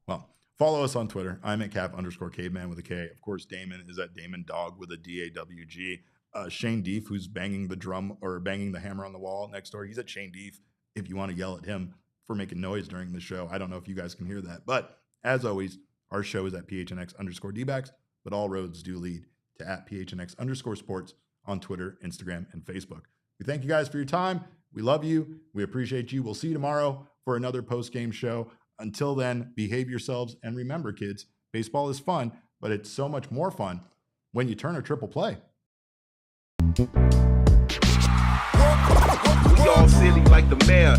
Well, follow us on Twitter. I'm at Cap_caveman with a K. Of course, Damon is at Damon Dog with a DAWG. Shane Deef, who's banging the drum or banging the hammer on the wall next door. He's at Shane Deef if you want to yell at him for making noise during the show. I don't know if you guys can hear that. But as always, our show is at PHNX_Dbacks. but all roads do lead to @PHNX_sports on Twitter, Instagram, and Facebook. We thank you guys for your time. We love you. We appreciate you. We'll see you tomorrow for another post-game show. Until then, behave yourselves. And remember, kids, baseball is fun, but it's so much more fun when you turn a triple play. We all silly like the mayor.